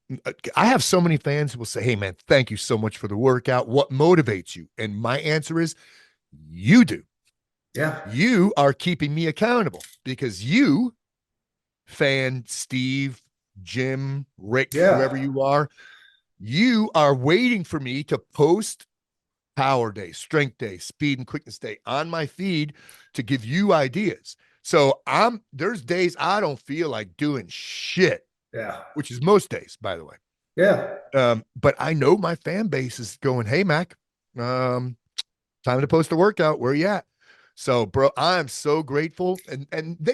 I have so many fans who will say, "Hey, man, thank you so much for the workout. What motivates you?" And my answer is, you do. yeah, You are keeping me accountable because you, fan Steve, Jim, Rick, yeah, whoever you are waiting for me to post power day, strength day, speed and quickness day on my feed to give you ideas. So there's days I don't feel like doing shit, yeah, which is most days, by the way. yeah. But I know my fan base is going, "Hey, Mac, um, time to post a workout. Where you at?" So, bro, I'm so grateful, and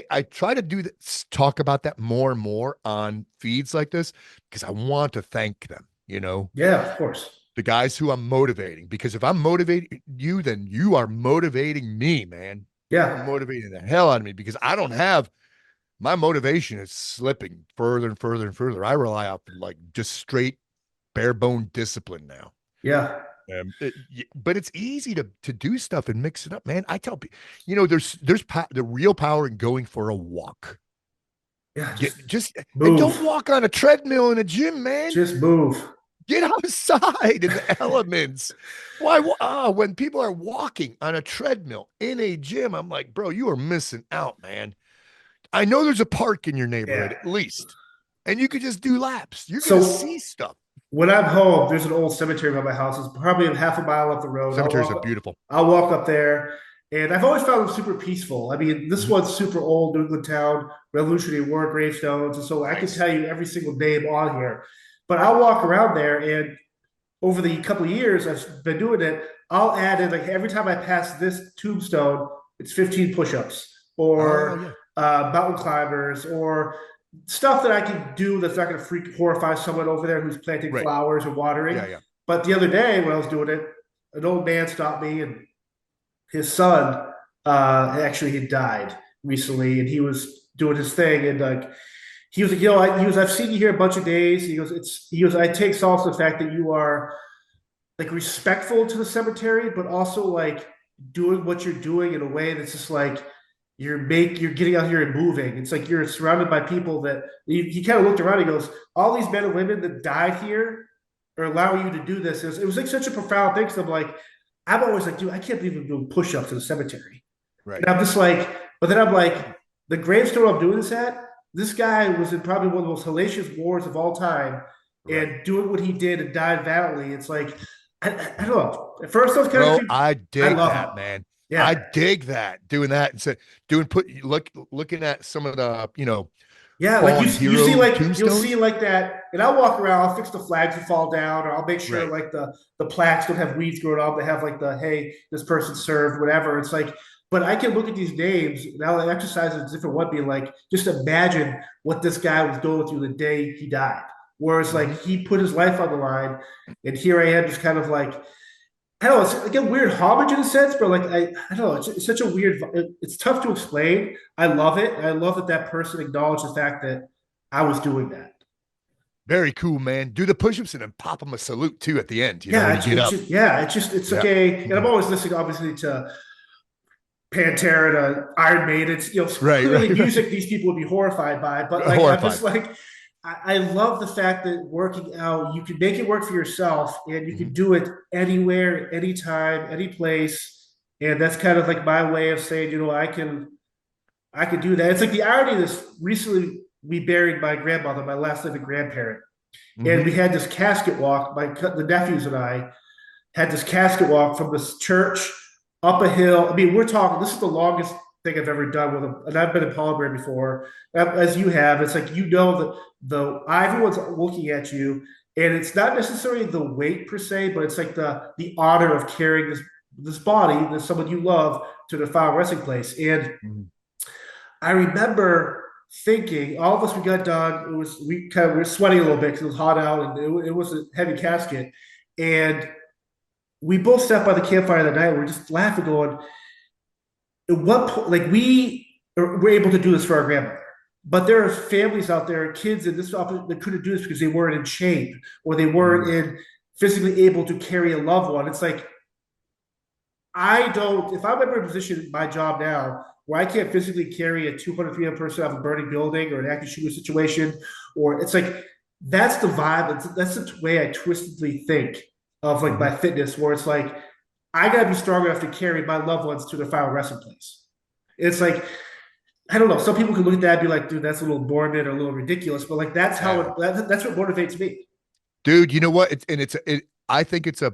I try to talk about that more and more on feeds like this because I want to thank them. Yeah, of course. The guys who I'm motivating, because if I'm motivating you, then you are motivating me, man. You are Yeah. motivating the hell out of me because I don't have my motivation is slipping further and further and further. I rely on like just straight bare bone discipline now. Yeah. But it's easy to do stuff and mix it up, man. I tell people, the real power in going for a walk. Yeah. And don't Move. walk on a treadmill in a gym, man. Just move. Get outside in the elements. Why? When people are walking on a treadmill in a gym, I'm like, bro, you are missing out, man. I know there's a park in your neighborhood Yeah. at least, and you could just do laps. You're gonna So see stuff. when I'm home, there's an old cemetery by my house. It's probably a half a mile up the road. Cemeteries are beautiful. I'll walk up there, and I've always found them super peaceful. I mean, this Mhm. one's super old, New England town, Revolutionary War gravestones, and so I can Nice. tell you every single name on here. But I'll walk around there, and over the couple of years I've been doing it, I'll add in like every time I pass this tombstone, it's 15 push-ups Oh or yeah. mountain climbers or stuff that I can do that's not going to freak horrify someone over there who's planting Right. flowers or watering. Yeah, yeah. But the other day when I was doing it, an old man stopped me and his son actually had died recently, and he was doing his thing, and like he was like, I've seen you here a bunch of days. He goes, I take solace in the fact that you are like respectful to the cemetery, but also like doing what you're doing in a way that's just like you're getting out here and moving. It's like you're surrounded by people that he kind of looked around. He goes, all these men and women that died here are allowing you to do this. It was like such a profound thing. So I'm like, I'm always like, dude, I can't believe I'm doing push-ups in the cemetery. Right. And I'm just like, but then I'm like, the gravestone I'm doing this at, this guy was in probably one of the most hellacious wars of all time. Right. and doing what he did and died valiantly. It's like I don't know. At first, I was kind of Bro, creeped. I I dig love him. that, man. I Yeah, dig that. Doing that and so looking at some of the, yeah. Like fallen you see hero like you'll see tombstones. like that, and I'll walk around. I'll fix the flags that fall down, or I'll make sure Right. like the plaques don't have weeds growing up. They have like the hey, this person served, whatever. It's like, but I can look at these names and I'll exercise a different one, being like, just imagine what this guy was going through the day he died. Whereas Hmm. like he put his life on the line, and here I am, just kind of like I don't know. It's like a weird homage in a sense, but like I don't know. It's such a weird. It's tough to explain. I love it. I love that that person acknowledged the fact that I was doing that. Very cool, man. Do the push-ups and then pop them a salute too at the end, Yeah, when you get up. it's just it's like Yeah. a. And I'm Mhm. always listening, obviously, to Pantera, to Iron Maiden. It's Right, clearly right, right. music these people would be horrified by, but like I'm just Horrified. like I love the fact that working out, you can make it work for yourself, and you can Mhm. do it anywhere, anytime, any place. And that's kind of like my way of saying, I can do that. It's like the irony of this. Recently, we buried my grandmother, my last living grandparent, and we Mhm. had this casket walk. The nephews and I had this casket walk from this church up a hill. I mean, we're talking. This is the longest thing I've ever done with them, and I've been in Palm Bear before, as you have. It's like that the everyone's looking at you, and it's not necessarily the weight per se, but it's like the honor of carrying this body, that someone you love, to the final resting place. And Mhm. I remember thinking, all of us, we got done. It was we were sweating a little bit because it was hot out, and it was a heavy casket, and we both sat by the campfire that night. We were just laughing, going, "At what point?" Like were able to do this for our grandmother, but there are families out there, kids in this that couldn't do this because they weren't in shape or they weren't Mhm. in physically able to carry a loved one. It's like I don't. If I'm ever in a position in my job now where I can't physically carry a 200, 300 person out of a burning building or an active shooter situation, or it's like that's the vibe. That's the way I twistedly think of like Mhm. my fitness, where it's like I gotta be strong enough to carry my loved ones to their final resting place. It's like I don't know. Some people can look at that and be like, "Dude, that's a little morbid or a little ridiculous," but like Yeah. that's what motivates me. Dude, you know what? I think it's a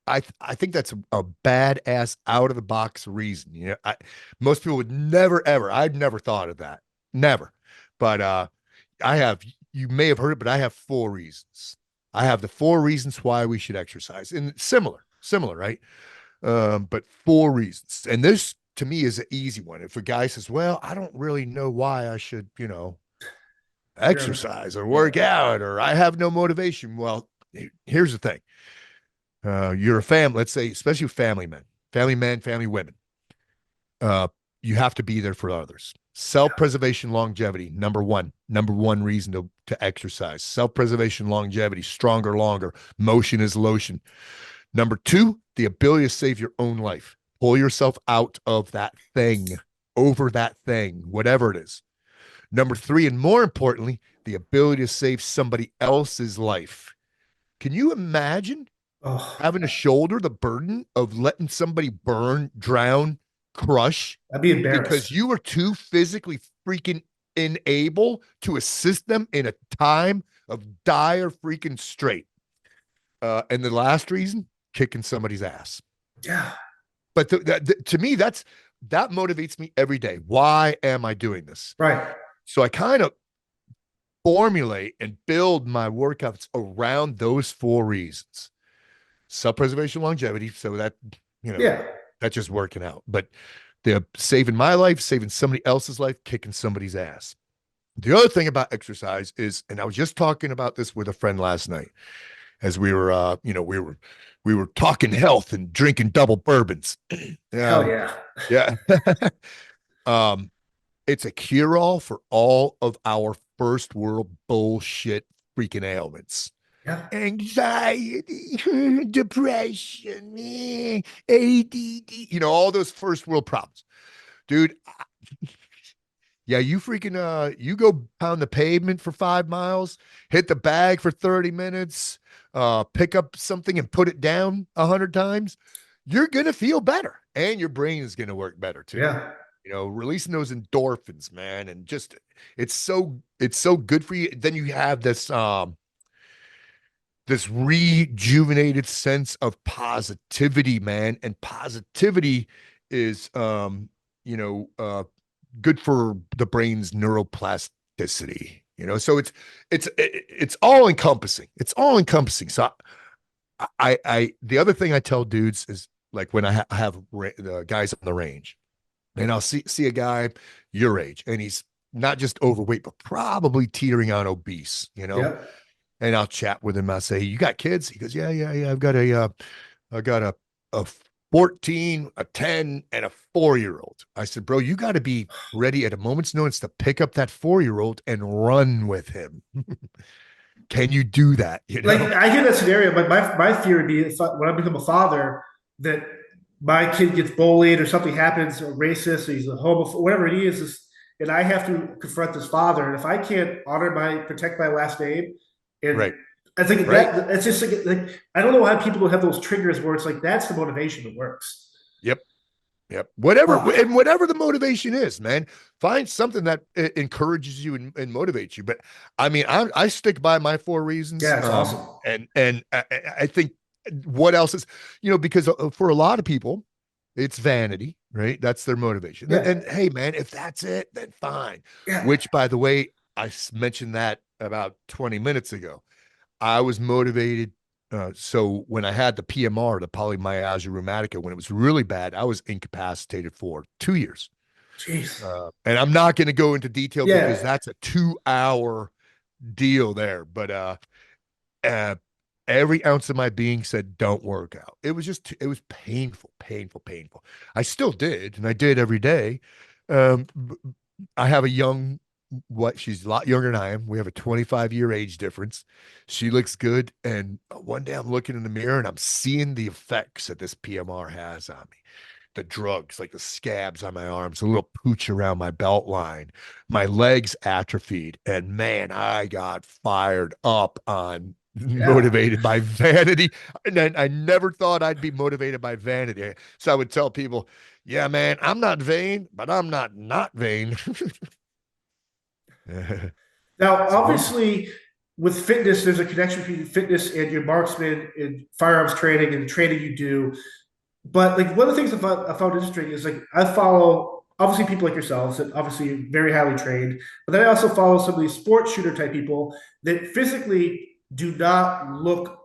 I think that's a badass out of the box reason. Most people would never ever. I've never thought of that. Never. But I have you may have heard it, but I have four reasons. I have the four reasons why we should exercise. And similar, right? But four reasons. And this to me is an easy one. If a guy says, "Well, I don't really know why I should, You're, exercise or yeah, work out, or I have no motivation." Well, here's the thing. You're a family, let's say, especially family men, family women. Uh, you have to be there for others. Self-preservation, longevity, number one reason to exercise. Self-preservation, longevity, stronger, longer. Motion is lotion. Number two, the ability to save your own life. Pull yourself out of that thing, over that thing, whatever it is. Number three, and more importantly, the ability to save somebody else's life. Can you imagine oh, having to shoulder the burden of letting somebody burn, drown, crush I'd be because embarrassed. you were too physically freaking unable to assist them in a time of dire freaking strait? And the last reason, kicking somebody's ass. Yeah, But to me, that motivates me every day. Why am I doing this? right. So I kind of formulate and build my workouts around those four reasons. Self-preservation, longevity. So you know, Yeah. that's just working out. But they're saving my life, saving somebody else's life, kicking somebody's ass. The other thing about exercise is, and I was just talking about this with a friend last night as we were, we were talking health and drinking double bourbons. Hell um, yeah. yeah. um, it's a cure-all for all of our first world bullshit freaking ailments. Yeah. Anxiety, depression, ADD, all those first world problems. Dude, yeah, you go pound the pavement for 5 miles, hit the bag for 30 minutes, pick up something and put it down 100 times, you're gonna feel better. And your brain is gonna work better too. Yeah. Releasing those endorphins, man, and just it's so good for you. Then you have this this rejuvenated sense of positivity, man. And positivity is, you know, good for the brain's neuroplasticity. So it's all encompassing. It's all encompassing. So the other thing I tell dudes is like when I have the guys on the range, and I'll see a guy your age, and he's not just overweight, but probably teetering on obese. Yep. And I'll chat with him. I'll say, "You got kids?" He goes, "Yeah, yeah, yeah. I've got a 14, a 10, and a 4-year-old." I said, "Bro, you got to be ready at a moment's notice to pick up that 4-year-old and run with him." Can you do that? Like I hear that scenario, but my fear would be if when I become a father, that my kid gets bullied or something happens, or racist, or he's a homophobe, whatever it is, and I have to confront this father. And if I can't protect my last name, and Right, I think right. that it's just like I don't know how people have those triggers where it's like that's the motivation that works. Yep. Yep. And Oh, whatever the motivation is, man, find something that encourages you and motivates you. But I mean, I stick by my 4 reasons. yeah, it's awesome. And I think what else is, because for a lot of people, it's vanity, right? That's their motivation. Yeah, And hey, man, if that's it, then fine. yeah, Which, by the way, mentioned that about 20 minutes ago. I was motivated. So when I had the PMR, the polymyalgia rheumatica, when it was really bad, I was incapacitated for 2 years. jeez, And I'm not going to go into detail because yeah. that's a 2-hour deal there. But uh, every ounce of my being said, don't work out. It was painful, painful, painful. I still did, and I did every day. Um, I have a she's a lot younger than I am. We have a 25-year age difference. She looks good. And one day I'm looking in the mirror and I'm seeing the effects that this PMR has on me. The drugs, like the scabs on my arms, a little pooch around my belt line, my legs atrophied. And man, I got fired up on Yeah. motivated by vanity. And I never thought I'd be motivated by vanity. So I would tell people, yeah, man, I'm not vain, but I'm not vain. Now, So what? obviously, with fitness, there's a connection between fitness and your marksman and firearms training and the training you do. But like one of the things I found interesting is like I follow obviously people like yourselves that obviously very highly trained, but then I also follow some of these sports shooter type people that physically do not look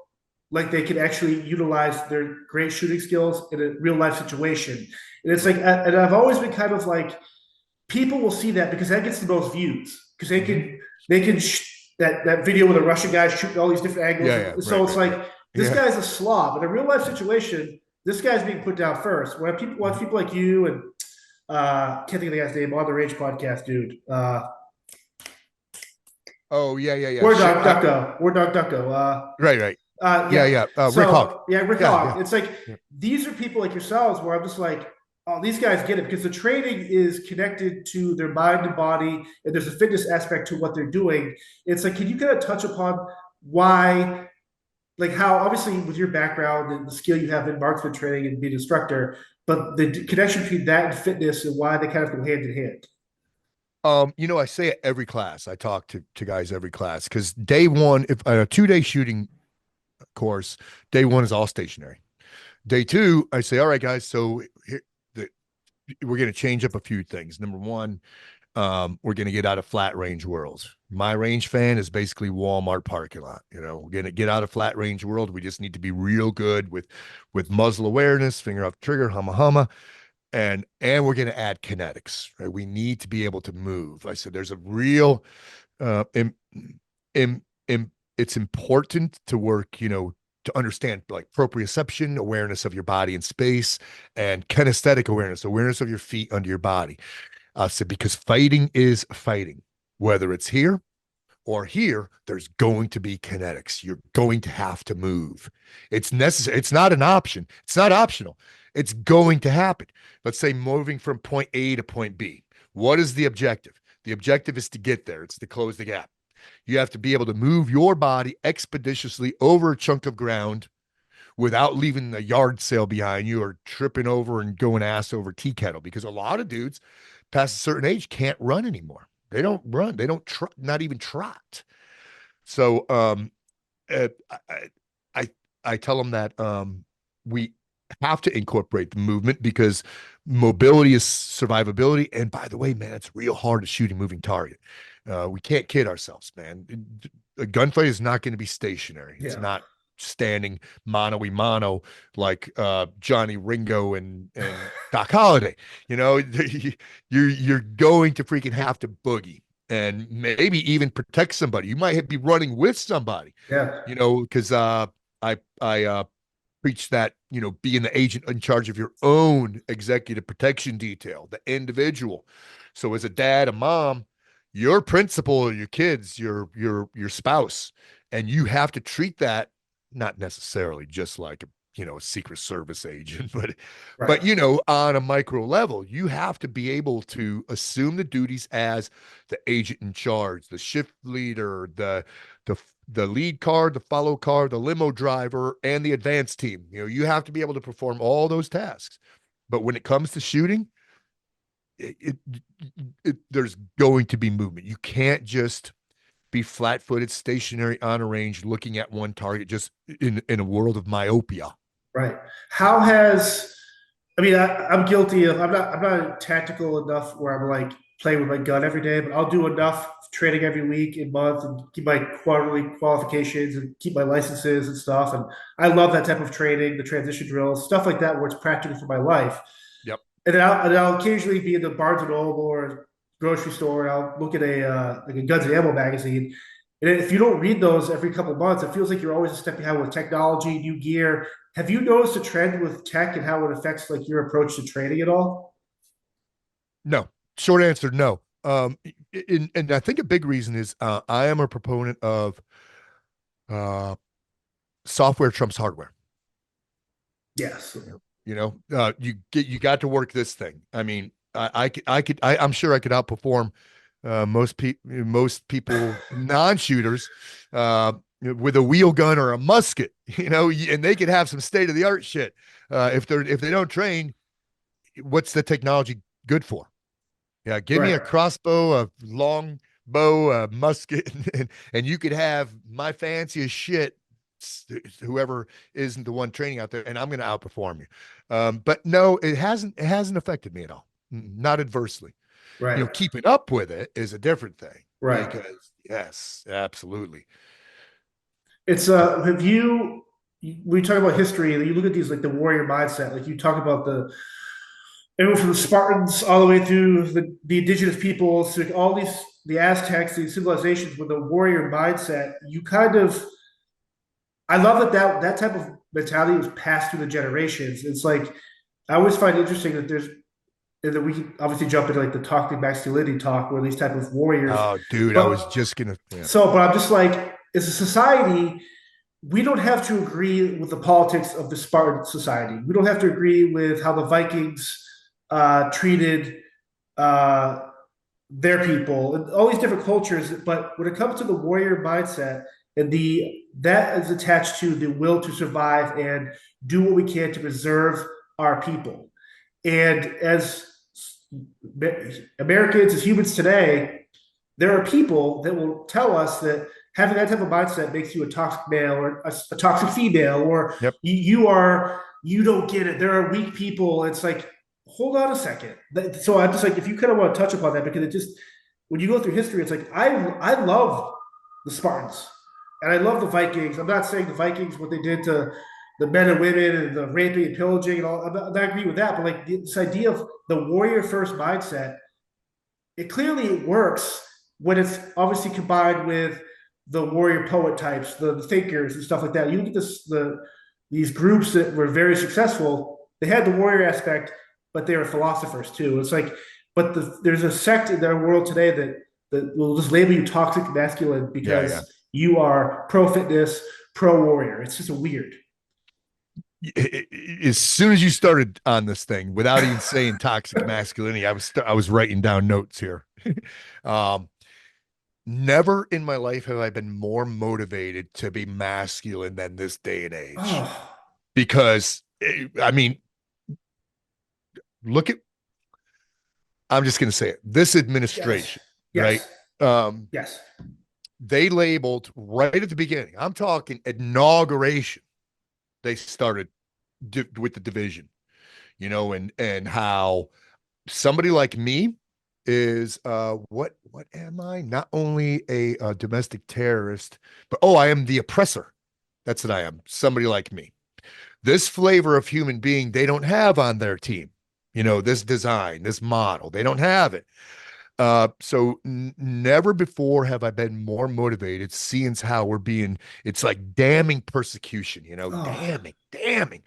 like they can actually utilize their great shooting skills in a real life situation. And it's like, and I've always been kind of like, people will see that because that gets the most views because Mhm. they can that video with a Russian guy shooting all these different angles. Yeah, yeah, And so right, it's right, right. like this Yeah. guy's a slob in a real life situation. This guy's being put down first. When people watch people like you and can't think of the guy's name on the Rage podcast, dude. Oh, yeah, yeah, yeah. War Shit. Dog Ducko. War Dog Ducko. Right, right. Yeah, Yeah. yeah. Rick Hawk. So yeah, Rick Yeah, yeah, Hogg. It's like yeah. these are people like yourselves where I'm just like, oh, these guys get it because the training is connected to their mind and body, and there's a fitness aspect to what they're doing. It's like, can you kind of touch upon why, like how obviously with your background and the skill you have in marksman training and being an instructor, but the connection between that and fitness and why they kind of go hand in hand. I say it every class. I talk to guys every class because day one, if a 2-day shooting course, day one is all stationary. Day two, I say, all right, guys, so here, the, we're going to change up a few things. Number one, we're going to get out of flat range worlds. My range fan is basically Walmart parking lot. We're going to get out of flat range world. We just need to be real good with muzzle awareness, finger off the trigger, humma humma, and we're going to add kinetics. Right? We need to be able to move. I said there's a real im, im, im, it's important to work, to understand like proprioception, awareness of your body in space, and kinesthetic awareness of your feet under your body. So because fighting is fighting, whether it's here or here, there's going to be kinetics. You're going to have to move. It's necessary. It's not an option. It's not optional. It's going to happen. Let's say moving from point A to point B. What is the objective? The objective is to get there. It's to close the gap. You have to be able to move your body expeditiously over a chunk of ground without leaving a yard sale behind you or tripping over and going ass over tea kettle, because a lot of dudes past a certain age can't run anymore. They don't run. They don't not even trot. So uh, I, I I tell them that we have to incorporate the movement because mobility is survivability. And by the way, man, it's real hard to shoot a moving target. We can't kid ourselves, man. A gunfight is not going to be stationary. It's Yeah. not standing mano a mano like Johnny Ringo and Doc Holliday. You know, you're going to freaking have to boogie and maybe even protect somebody. You might be running with somebody, Yeah. you know, because I preach that, you know, being the agent in charge of your own executive protection detail, the individual. So as a dad, a mom, your principal are your kids, your spouse, and you have to treat that not necessarily just like a, you know, a Secret Service agent, but Right. you know, on a micro level, you have to be able to assume the duties as the agent in charge, the shift leader, the the lead car, the follow car, the limo driver, and the advance team. You know, you have to be able to perform all those tasks. But when it comes to shooting, it, there's going to be movement. You can't just be flat-footed, stationary on a range, looking at one target, just in a world of myopia. Right. How has I mean, I'm guilty of. I'm not tactical enough where I'm like playing with my gun every day, but I'll do enough training every week and month and keep my quarterly qualifications and keep my licenses and stuff. And I love that type of training, the transition drills, stuff like that, where it's practical for my life. Yep. And I'll occasionally be in the Barnes and Noble or grocery store. And I'll look at a like a Guns and Ammo magazine. And if you don't read those every couple of months, it feels like you're always a step behind with technology, new gear. Have you noticed a trend with tech and how it affects like your approach to training at all? No. Short answer, no. And I think a big reason is I am a proponent of uh, software trumps hardware. Yes. You got to work this thing. I mean, I'm sure I could outperform most people non-shooters with a wheel gun or a musket, you know, and they could have some state of the art shit. If they don't train, what's the technology good for? Yeah, give me Right. a crossbow, a long bow, a musket, and you could have my fanciest shit, whoever isn't the one training out there, and I'm going to outperform you. But no, it hasn't affected me at all, not adversely. You know, Right. keeping up with it is a different thing Right. because yes, absolutely. It's have you we talk about history and you look at these like the warrior mindset, like you talk about the everyone from the Spartans all the way through the indigenous peoples, like all these the Aztecs, these civilizations with the warrior mindset, you kind of I love that type of mentality was passed through the generations. It's like I always find it interesting that there's and then we can obviously jump into like the toxic masculinity talk where these type of warriors. Oh, dude, I was But just gonna, yeah. but I'm just like, as a society, we don't have to agree with the politics of the Spartan society. We don't have to agree with how the Vikings treated uh, their people and all these different cultures. But when it comes to the warrior mindset and the that is attached to the will to survive and do what we can to preserve our people. And as Americans, as humans today, there are people that will tell us that having that type of mindset makes you a toxic male or a toxic female, or Yep. you don't get it. There are weak people. It's like, hold on a second. So I'm just like, if you kind of want to touch upon that, because it just when you go through history, it's like I love the Spartans and I love the Vikings. I'm not saying the Vikings what they did to the men and women and the raping and pillaging and all. I'm not agree with that, but like this idea of the warrior first mindset, it works when it's obviously combined with the warrior poet types, the thinkers and stuff like that. You look at these groups that were very successful. They had the warrior aspect, but they were philosophers too. It's like, but there's a sect in our world today that will just label you toxic masculine Yeah, yeah. because you are pro fitness, pro warrior. It's just a weird. As soon as you started on this thing, without even saying toxic masculinity, I was writing down notes here. um, Never in my life have I been more motivated to be masculine than this day and age. Oh, Because I mean, look at I'm just going to say it. This yes, administration, right? yes, Um, yes. they labeled right at the beginning. I'm talking inauguration. They started with the division, and how somebody like me is what am I? Not only a domestic terrorist, but I am the oppressor. That's what I am. Somebody like me. This flavor of human being they don't have on their team. This design, this model, they don't have it. So never before have I been more motivated seeing how it's like damning persecution, Oh, damning.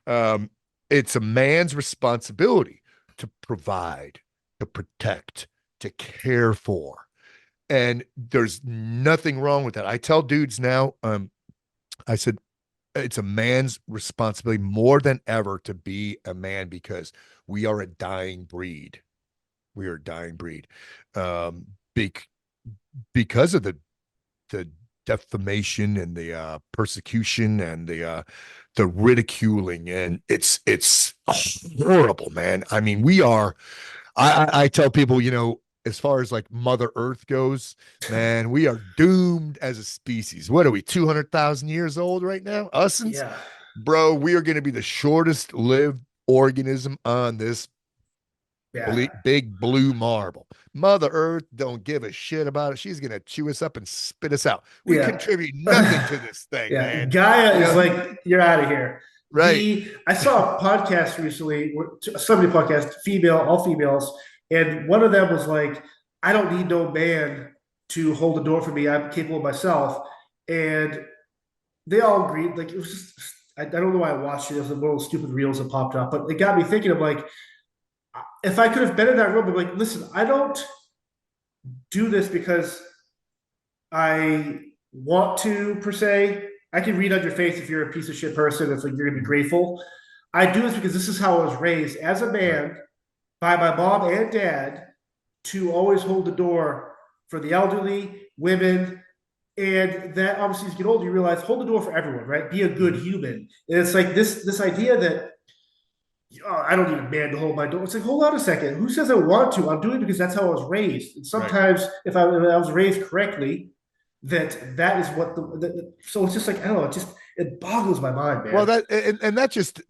Um, it's a man's responsibility to provide, to protect, to care for. And there's nothing wrong with that. I tell dudes now, I said, it's a man's responsibility more than ever to be a man because we are a dying breed. We are a dying breed. Um, bec- because of the defamation and the persecution and the ridiculing, and it's horrible, man. I mean, we are. I tell people, as far as like Mother Earth goes, man, we are doomed as a species. What are we, 200,000 years old right now? Usins, yeah. bro, we are going to be the shortest lived organism on this Yeah. big blue marble. Mother Earth don't give a shit about it. She's gonna chew us up and spit us out. We Yeah. contribute nothing to this thing, Yeah. man. Gaia You is know, like, you're out of here. right? I saw a podcast recently, somebody podcast, all females, and one of them was like, I don't need no man to hold the door for me. I'm capable of myself. And they all agreed. Like, it was just, I don't know why I watched it. It was one of those stupid reels that popped up, but it got me thinking of like, if I could have been in that room, I'd be like, listen, I don't do this because I want to per se. I can read on your face if you're a piece of shit person. It's like you're gonna be grateful. I do this because this is how I was raised as a Right. man by my mom and dad to always hold the door for the elderly, women, and that obviously as you get older, you realize hold the door for everyone, right? Be a good human. And it's like this idea that I don't need a man to hold my door. It's like, hold on a second. Who says I want to? I'm doing it because that's how I was raised. And Right. sometimes, if I was raised correctly, that is what so it's just like I don't know. It boggles my mind, Well, man. and that's just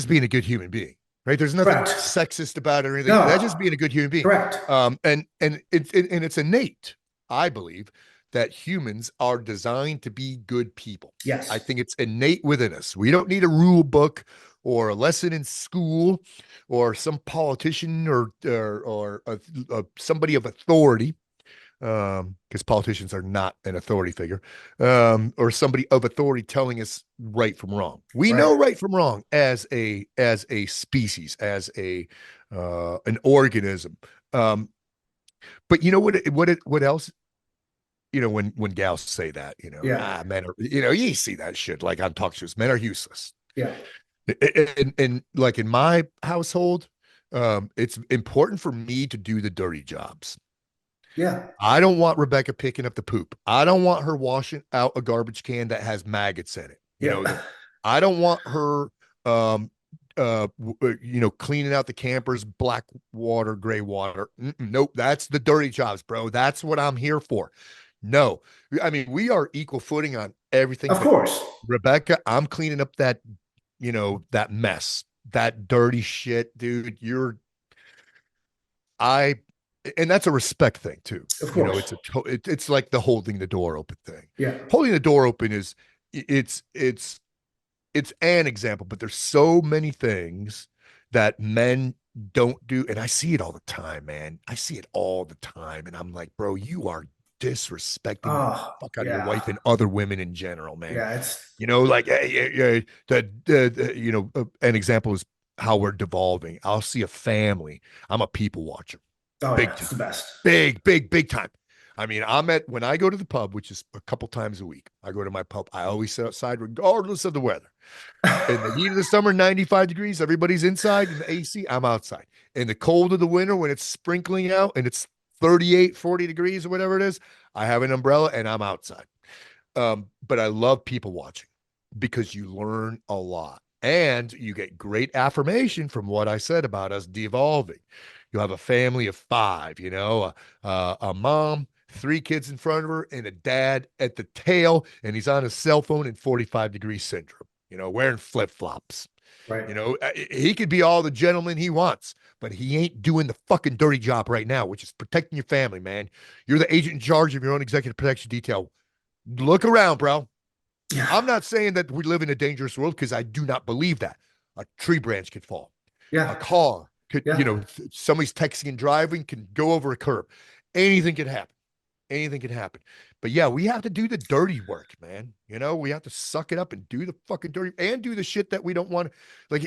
being a good human being, right? There's nothing Correct. sexist about it or anything. That's just No. being a good human being. Correct. And it's innate, I believe, that humans are designed to be good people. I Yes. think it's innate within us. We don't need a rule book or a lesson in school or some politician or somebody of authority, because politicians are not an authority figure, or somebody of authority telling us right from wrong. We Right. know right from wrong as a species, as a an organism. Um, but you know what else? When gals say that, Yeah. men are, you see that shit like on talk shows. Men are useless. Yeah. And like in my household, it's important for me to do the dirty jobs. Yeah. I don't want Rebecca picking up the poop. I don't want her washing out a garbage can that has maggots in it. Yeah. I don't want her cleaning out the campers, black water, gray water. Nope, that's the dirty jobs, bro. That's what I'm here for. No. I mean, we are equal footing on everything, Of but course. Rebecca, I'm cleaning up that mess, that dirty shit, dude. I and that's a respect thing too. Of course. It's like the holding the door open thing. Yeah. Holding the door open is it's an example, but there's so many things that men don't do, and I see it all the time, man. I see it all the time, and I'm like, bro, you are disrespecting the Oh, fuck out of your yeah. wife and other women in general, man. Yeah. It's Like an example is how we're devolving. I'll see a family. I'm a people watcher, oh yeah. big It's time, the best. big time. I mean, when I go to the pub, which is a couple times a week, I go to my pub. I always sit outside regardless of the weather. In the heat of the summer, 95 degrees, everybody's inside in the AC. I'm outside. In the cold of the winter, when it's sprinkling out and it's 38, 40 degrees or whatever it is, I have an umbrella and I'm outside. But I love people watching because you learn a lot and you get great affirmation from what I said about us devolving. You have a family of five, a mom three kids in front of her, and a dad at the tail, and he's on his cell phone in 45-degree syndrome, wearing flip-flops. Right. He could be all the gentleman he wants, but he ain't doing the fucking dirty job right now, which is protecting your family, man. You're the agent in charge of your own executive protection detail. Look around, bro. Yeah. I'm not saying that we live in a dangerous world, because I do not believe that. A tree branch could fall. Yeah. A car could, Yeah. somebody's texting and driving can go over a curb. Anything can happen. Anything can happen. But yeah, we have to do the dirty work, man. We have to suck it up and do the fucking dirty and do the shit that we don't want. Like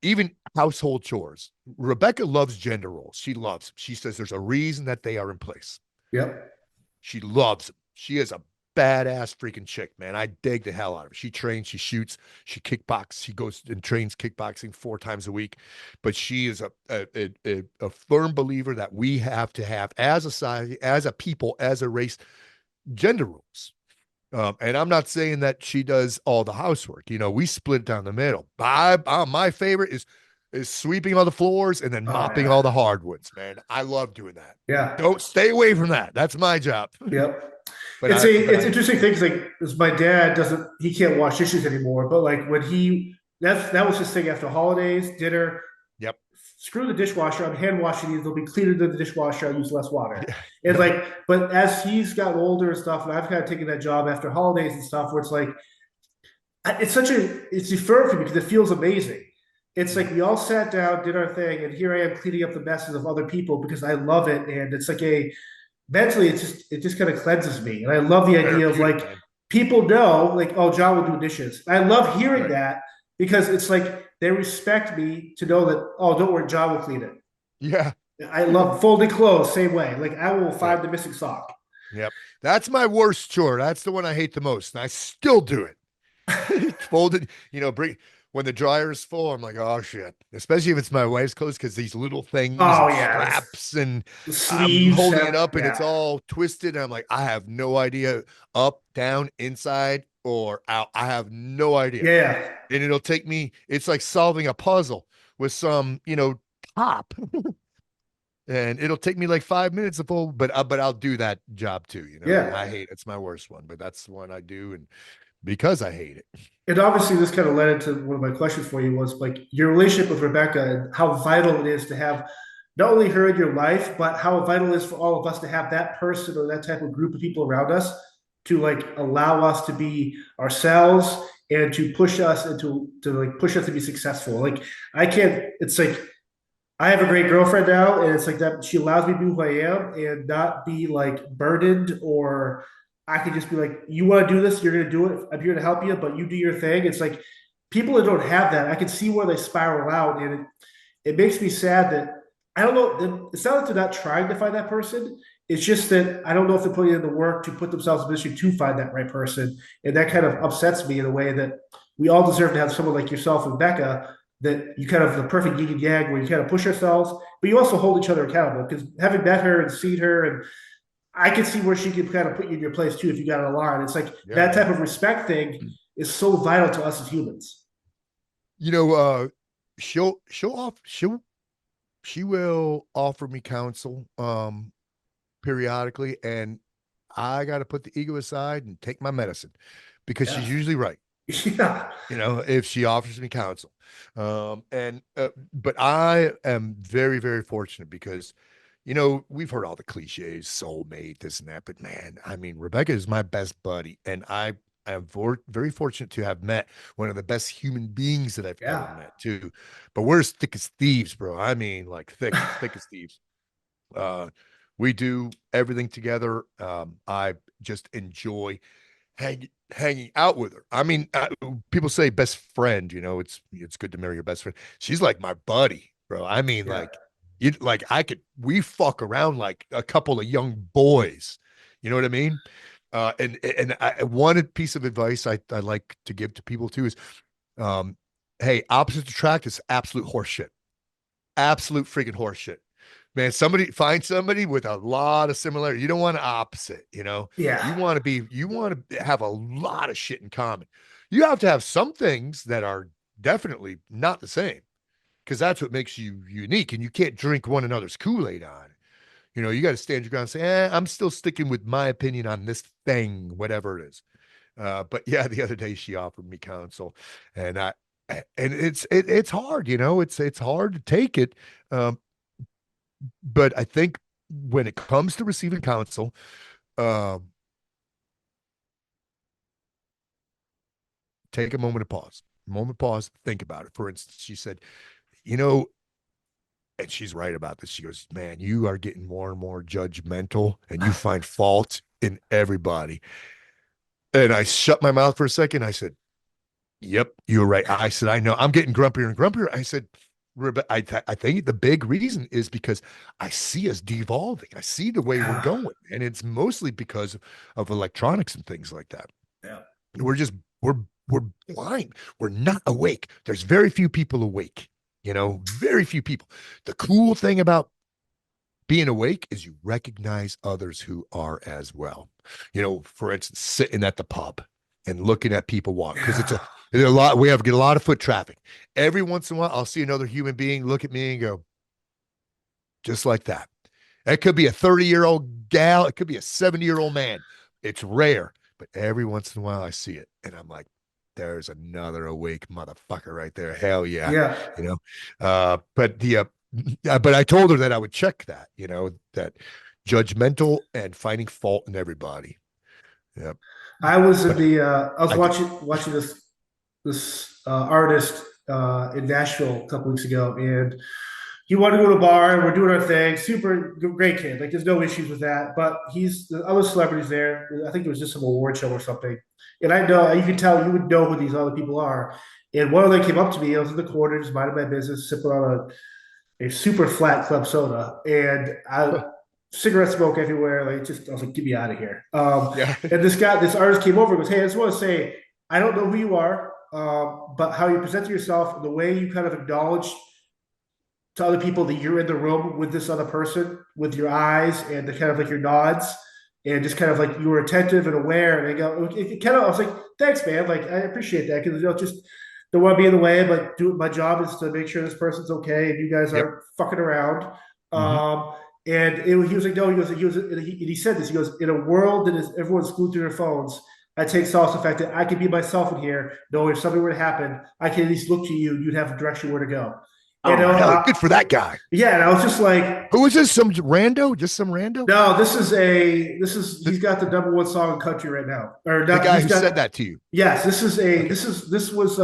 even household chores. Rebecca loves gender roles. She loves them. She says there's a reason that they are in place. Yep. She loves them. She is a badass freaking chick, man. I dig the hell out of her. She trains, she shoots, she kickboxes. She goes and trains kickboxing 4 times a week. But she is a firm believer that we have to have, as a society, as a people, as a race, gender rules. And I'm not saying that she does all the housework. We split down the middle. My favorite is sweeping all the floors and then mopping all the hardwoods, man. I love doing that. Yeah. Don't stay away from that. That's my job. Yep. But It's interesting thing, because my dad he can't wash dishes anymore, but like when that was his thing after holidays, dinner. Yep. Screw the dishwasher. I'm hand washing these. They'll be cleaner than the dishwasher. I use less water. Yeah. And but as he's gotten older and stuff, and I've kind of taken that job after holidays and stuff, where it's like, it's deferred for me because it feels amazing. It's like we all sat down, did our thing, and here I am cleaning up the messes of other people because I love it. And it's like mentally, it just kind of cleanses me. And I love the idea of like, people know, like, oh, John will do dishes. I love hearing that, because it's like they respect me to know that, oh, don't worry, John will clean it. Yeah. I love folding clothes, same way. Like I will find the missing sock. Yep. That's my worst chore. That's the one I hate the most. And I still do it. Folded, when the dryer is full, I'm like, oh shit. Especially if it's my wife's clothes, because these little things, straps, and the sleeves, I'm holding it up and it's all twisted. And I'm like, I have no idea, up, down, inside, or out. I have no idea. Yeah. And it'll take me, it's like solving a puzzle with some, top. And it'll take me like 5 minutes to fold, but I'll do that job too. Yeah. I hate it. It's my worst one, but that's the one I do, and because I hate it. And obviously, this kind of led into one of my questions for you, was like your relationship with Rebecca and how vital it is to have not only her in your life, but how vital it is for all of us to have that person or that type of group of people around us to like allow us to be ourselves and to push us and to push us to be successful. Like it's like, I have a great girlfriend now, and it's like that she allows me to be who I am and not be like burdened, or I can just be like, you want to do this, you're going to do it. I'm here to help you, but you do your thing. It's like people that don't have that, I can see where they spiral out, and it makes me sad that I don't know. It's not that they're not trying to find that person. It's just that I don't know if they're putting in the work to put themselves in a position to find that right person, and that kind of upsets me in a way that we all deserve to have someone like yourself and Becca, that you kind of the perfect yin and yang, where you kind of push ourselves, but you also hold each other accountable. Because having met her and seen her, and I can see where she could kind of put you in your place too if you got on a line. It's like that type of respect thing is so vital to us as humans. She will offer me counsel periodically, and I got to put the ego aside and take my medicine, because she's usually right. Yeah. If she offers me counsel. But I am very, very fortunate because, we've heard all the cliches, soulmate, this and that, but man, I mean, Rebecca is my best buddy, and I am very fortunate to have met one of the best human beings that I've ever met too. But we're as thick as thieves, bro. I mean, like thick as thieves. We do everything together. I just enjoy hanging out with her. I mean, people say best friend, it's good to marry your best friend. She's like my buddy, bro. I mean, we fuck around like a couple of young boys. You know what I mean? One piece of advice I like to give to people too is, hey, opposites attract is absolute horseshit. Absolute freaking horseshit. Man, find somebody with a lot of similarity. You don't want an opposite, Yeah. You want to have a lot of shit in common. You have to have some things that are definitely not the same, because that's what makes you unique, and you can't drink one another's Kool-Aid on. You got to stand your ground and say, I'm still sticking with my opinion on this thing, whatever it is. But yeah, the other day she offered me counsel, and it's hard, it's hard to take it. Um, but I think when it comes to receiving counsel, um, take a moment pause, think about it. For instance, she said, you know, and she's right about this. She goes, man, you are getting more and more judgmental and you find fault in everybody. And I shut my mouth for a second. I said, yep, you're right. I said, I know I'm getting grumpier and grumpier. I said, I think the big reason is because I see us devolving. I see the way we're Yeah. going. And it's mostly because of electronics and things like that. Yeah. We're just, we're blind. We're not awake. There's very few people awake, very few people. The cool thing about being awake is you recognize others who are as well. For instance, sitting at the pub and looking at people walk, because it's a lot. We get a lot of foot traffic. Every once in a while, I'll see another human being look at me and go, just like that. It could be a 30-year-old gal. It could be a 70-year-old man. It's rare, but every once in a while I see it, and I'm like, there's another awake motherfucker right there. Hell yeah. Yeah. But I told her that I would check that, that judgmental and finding fault in everybody. Yep. I was But I was I watching this artist in Nashville a couple weeks ago, and he wanted to go to a bar, and we're doing our thing. Super great kid, like there's no issues with that. But he's the other celebrities there. I think it was just some award show or something. And I know you can tell you would know who these other people are. And one of them came up to me. I was in the corner, just minding my business, sipping on a super flat club soda, and cigarette smoke everywhere. Like just, I was like, get me out of here. yeah. And this artist came over and goes, hey, I just want to say, I don't know who you are, but how you present yourself, the way you kind of acknowledge to other people that you're in the room with this other person, with your eyes and the kind of like your nods, and just kind of like you were attentive and aware. And I go, it kind of, I was like, thanks, man. Like I appreciate that because just don't want to be in the way, but my job is to make sure this person's okay and you guys Yep. aren't fucking around. Mm-hmm. He was like, no, he said this. He goes, in a world that is everyone's glued to their phones, I take solace in the fact that I can be myself in here. No, if something were to happen, I can at least look to you. You'd have a direction where to go. Oh, hell, good for that guy. Yeah, and I was just like, who is this? Some rando? Just some rando? No, he's got the number one song in country right now. Or the guy who said that to you. Yes, this was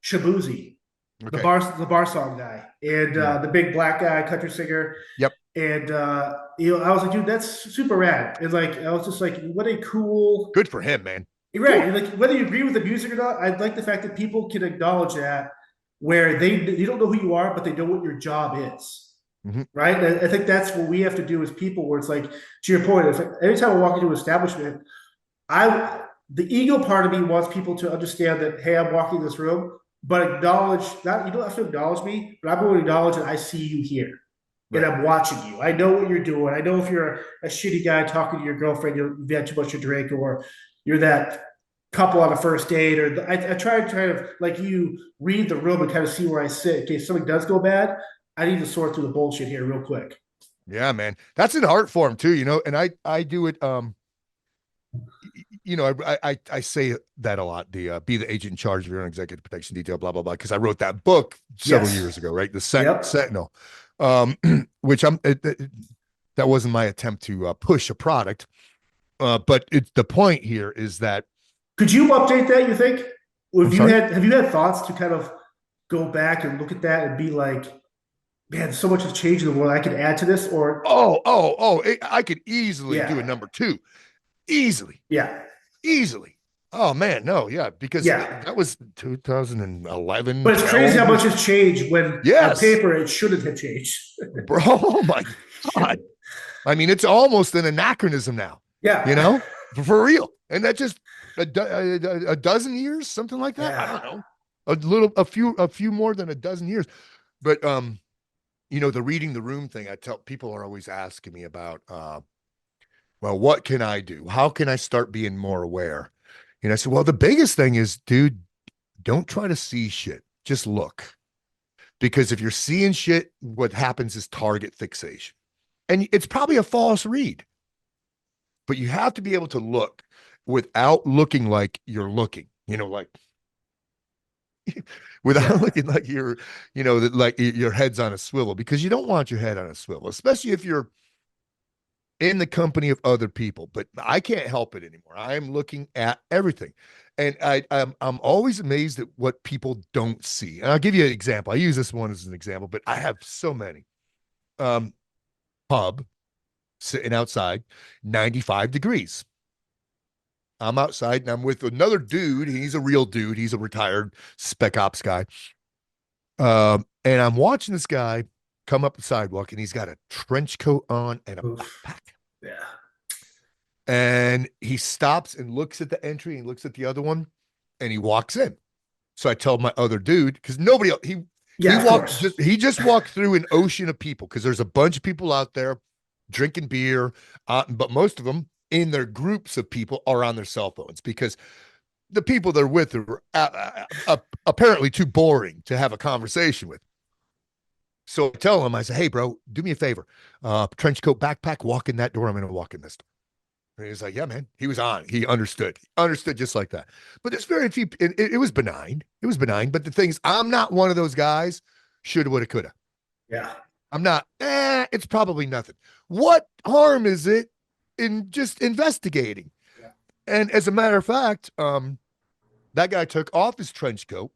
Shabuzi, Okay. the bar song guy, and the big black guy, country singer. Yep. And I was like, dude, that's super rad. And like, I was just like, what a cool. Good for him, man. Right. And like, whether you agree with the music or not, I like the fact that people can acknowledge that, where you don't know who you are, but they know what your job is. Mm-hmm. Right. And I think that's what we have to do as people, where it's like, to your point, if every time I walk into an establishment, the ego part of me wants people to understand that, hey, I'm walking in this room, but acknowledge that you don't have to acknowledge me, but I'm going to acknowledge that I see you here. Right. And I'm watching you. I know what you're doing. I know if you're a shitty guy talking to your girlfriend, you've had too much to drink, or you're that couple on a first date, or I try to kind of like you read the room and kind of see where I sit in case something does go bad. I need to sort through the bullshit here real quick. Yeah, man. That's an art form too, and I do it. I say that a lot. The be the agent in charge of your own executive protection detail, blah blah blah. Because I wrote that book several years ago, right? The Sentinel, which that wasn't my attempt to push a product, but the point here is that. Could you update that? You think? Have you had thoughts to kind of go back and look at that and be like, man, so much has changed in the world. I can add to this, or I could easily do a number 2. Easily. Yeah. Easily. Oh man, no, yeah, because that was 2011. But it's crazy how much has changed when on paper it shouldn't have changed. Bro, oh my God. I mean, it's almost an anachronism now. Yeah. For real. And that just a dozen years, something like that. Yeah. I don't know. A few more than a dozen years. But the reading the room thing, I tell people are always asking me about well, what can I do? How can I start being more aware? I said, well, the biggest thing is, dude, don't try to see shit. Just look. Because if you're seeing shit, what happens is target fixation. And it's probably a false read, but you have to be able to look without looking like you're looking, like without Yeah. looking like you're, like your head's on a swivel, because you don't want your head on a swivel, especially if you're in the company of other people. But I can't help it anymore. I am looking at everything. And I'm always amazed at what people don't see. And I'll give you an example. I use this one as an example, but I have so many. Pub, sitting outside, 95 degrees. I'm outside and I'm with another dude. He's a real dude. He's a retired spec ops guy. And I'm watching this guy come up the sidewalk, and he's got a trench coat on and a Oof. backpack. Yeah. And he stops and looks at the entry and looks at the other one, and he walks in. So I tell my other dude, because nobody else, Yeah, of course. he just walked through an ocean of people, because there's a bunch of people out there drinking beer, but most of them in their groups of people are on their cell phones, because the people they're with are apparently too boring to have a conversation with. So I tell him, I say, hey, bro, do me a favor. Trench coat, backpack, walk in that door. I'm going to walk in this door. And he was like, yeah, man. He was on. He understood. Understood just like that. But there's very few. It was benign. It was benign. But the thing is, I'm not one of those guys. Shoulda, woulda, coulda. Yeah. I'm not. It's probably nothing. What harm is it in just investigating? Yeah. And as a matter of fact, that guy took off his trench coat,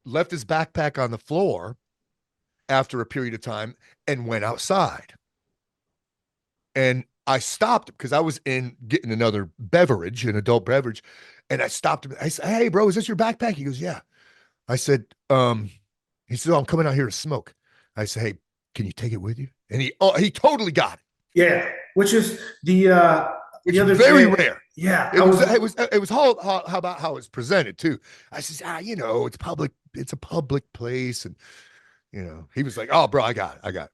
left his backpack on the floor after a period of time, and went outside. And I stopped him because I was in getting another beverage, an adult beverage. And I stopped him. I said, hey, bro, is this your backpack? He goes, yeah. I said, he said, oh, I'm coming out here to smoke. I said, hey, can you take it with you? And he totally got it. Yeah. Which is the other very day, rare. Yeah. It was how about how it's presented too. I said, it's public. It's a public place. And, he was like, oh, bro, I got it.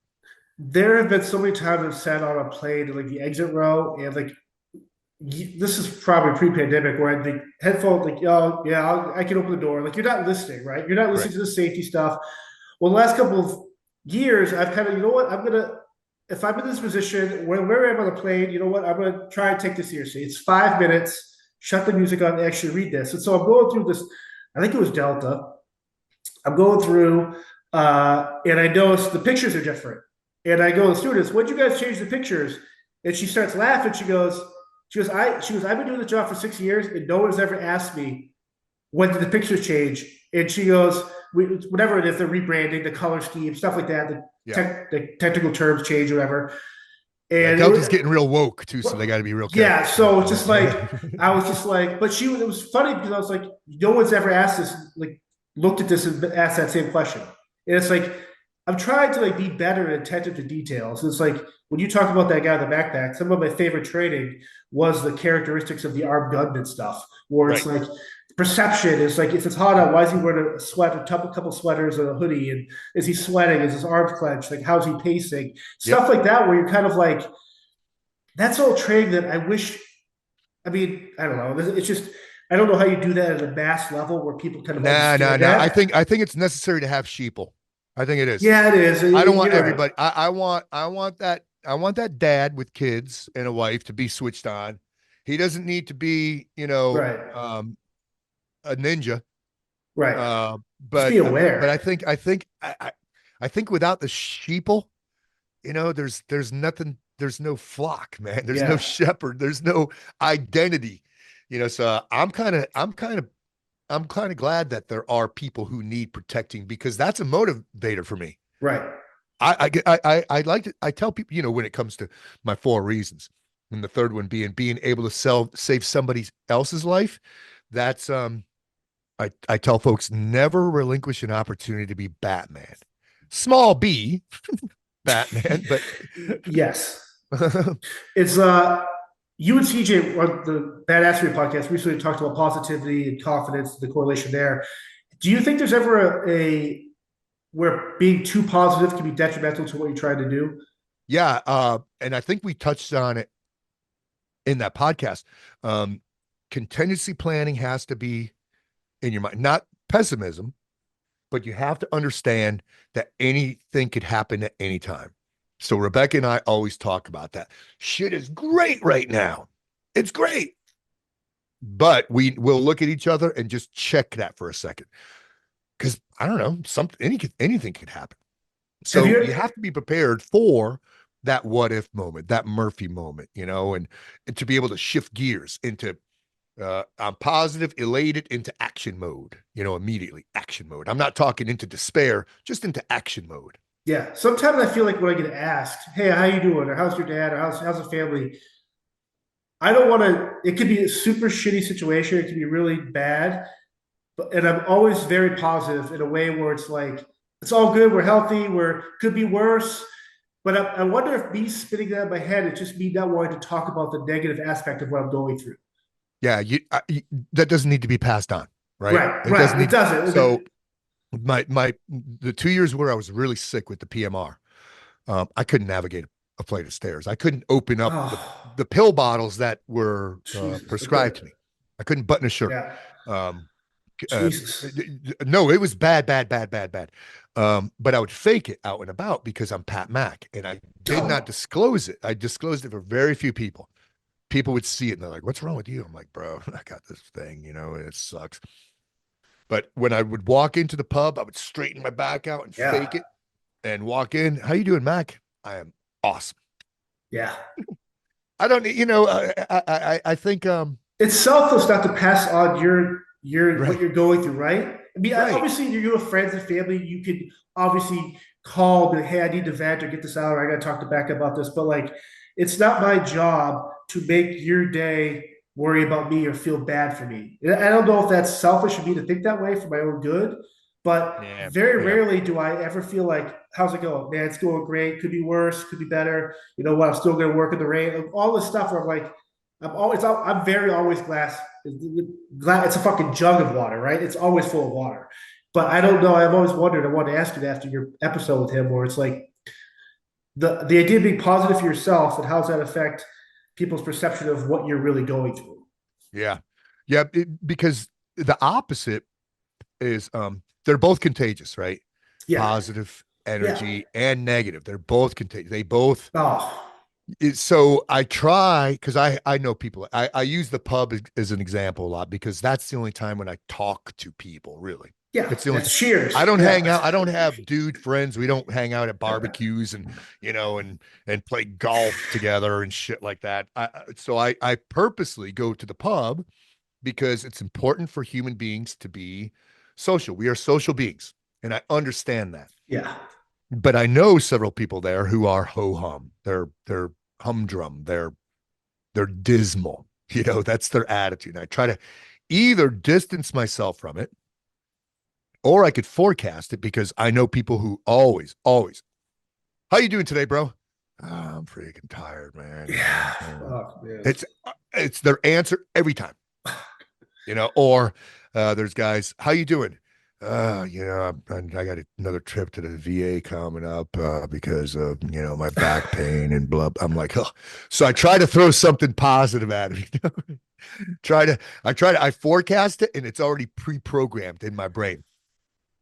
There have been so many times I've sat on a plane in like the exit row, and like this is probably pre-pandemic, where the headphones, like, oh yeah, I can open the door. Like, you're not listening, right? You're not listening to the safety stuff. Well, the last couple of years, I've kind of, if I'm in this position, wherever I'm on the plane, I'm gonna try and take this seriously. It's 5 minutes. Shut the music on and actually read this. And so I'm going through this. I think it was Delta. I'm going through, and I noticed the pictures are different. And I go to the stewardess, what'd you guys change the pictures? And she starts laughing. She goes, I've been doing the job for 6 years, and no one's ever asked me, when did the pictures change? And she goes, whatever it is, the rebranding, the color scheme, stuff like that, the technical terms change, or whatever. And Delta's getting real woke too, so they got to be real careful. Yeah, so just like, I was just like, but it was funny because I was like, no one's ever asked this, like, looked at this and asked that same question. And it's like, I'm trying to like be better and attentive to details. It's like when you talk about that guy in the backpack, some of my favorite training was the characteristics of the armed gunman stuff, where it's like perception is like, if it's hot out, why is he wearing a couple sweaters and a hoodie? And is he sweating? Is his arms clenched? Like, how's he pacing? Stuff like that, where you're kind of like, that's all training that I wish. I mean, I don't know. It's just, I don't know how you do that at a mass level where people kind of No. I think it's necessary to have sheeple. I think it is. Yeah, it is. I don't want everybody. Right. I want that dad with kids and a wife to be switched on. He doesn't need to be, a ninja. Right. But just be aware. But I think without the sheeple, there's nothing. There's no flock, man. There's no shepherd. There's no identity. So I'm kind of glad that there are people who need protecting, because that's a motivator for me. Right. I like to, I tell people, when it comes to my 4 reasons, and the third one being able to save somebody else's life. That's, I tell folks, never relinquish an opportunity to be Batman. Small B, Batman, but yes. It's you and CJ on the Badassery Podcast recently talked about positivity and confidence, the correlation there. Do you think there's ever a where being too positive can be detrimental to what you're trying to do? Yeah, and I think we touched on it in that podcast. Contingency planning has to be in your mind, not pessimism, but you have to understand that anything could happen at any time. So Rebecca and I always talk about that. Shit is great right now. It's great. But we will look at each other and just check that for a second. Because I don't know, anything could happen. Have So you you? have to be prepared for that what if moment, that Murphy moment, and to be able to shift gears into I'm positive, elated into action mode, immediately action mode. I'm not talking into despair, just into action mode. Yeah. Sometimes I feel like when I get asked, "Hey, how you doing?" or "How's your dad?" or "How's the family?" I don't want to. It could be a super shitty situation. It could be really bad, and I'm always very positive in a way where it's like it's all good. We're healthy. We're could be worse. But I wonder if me spinning that in my head is just me not wanting to talk about the negative aspect of what I'm going through. Yeah, that doesn't need to be passed on, right? Right, It doesn't right. It need. doesn't. So the 2 years where I was really sick with the PMR, I couldn't navigate a flight of stairs. I couldn't open up Oh, the pill bottles that were Jesus. Okay. prescribed to me. I couldn't button a shirt. Yeah. Um, uh, Jesus. no, it was bad, bad, bad, bad, bad. But I would fake it out and about because I'm Pat Mac, and I did not Oh, disclose it. I disclosed it for very few people. People would see it and they're like, "What's wrong with you?" I'm like, "Bro, I got this thing, and it sucks." But when I would walk into the pub, I would straighten my back out and fake yeah. it and walk in. How you doing, Mac? I am awesome. Yeah. I don't, I think, It's selfless not to pass on your what right, you're going through, right? I mean, right, obviously you're with friends and family. You could obviously call the hey, I need to vent or get this out, or I got to talk to Beck about this. But like, it's not my job to make your day worry about me or feel bad for me. I don't know if that's selfish of me to think that way for my own good, but yeah, very yeah, rarely do I ever feel like, how's it going, man? It's going great. Could be worse. Could be better. You know what? I'm still going to work in the rain. All this stuff where I'm like I'm very always glad it's a fucking jug of water, right? It's always full of water. But I don't know. I've always wondered. I wanted to ask you that after your episode with him, where it's like the idea of being positive for yourself and how does that affect people's perception of what you're really going through? yeah, yeah. Because the opposite is, they're both contagious, right? Yeah, Positive yeah. energy and negative. They're both contagious. They both Oh, so I try because I know people. I use the pub as an example a lot because that's the only time when I talk to people. Really, yeah. it's the only That's time. cheers. I don't hang Yeah, out. I don't have dude friends. We don't hang out at barbecues and and play golf together and shit like that. So I purposely go to the pub because it's important for human beings to be social. We are social beings, and I understand that. yeah, But I know several people there who are ho hum. They're humdrum. They're dismal. That's their attitude. And I try to either distance myself from it or I could forecast it because I know people who always, always, how you doing today, bro? "Oh, I'm freaking tired, man. yeah. Oh man. It's their answer every time, or there's guys, how you doing? I got another trip to the VA coming up because of my back pain and blah. I'm like, oh, so I try to throw something positive at it. I forecast it, and it's already pre-programmed in my brain.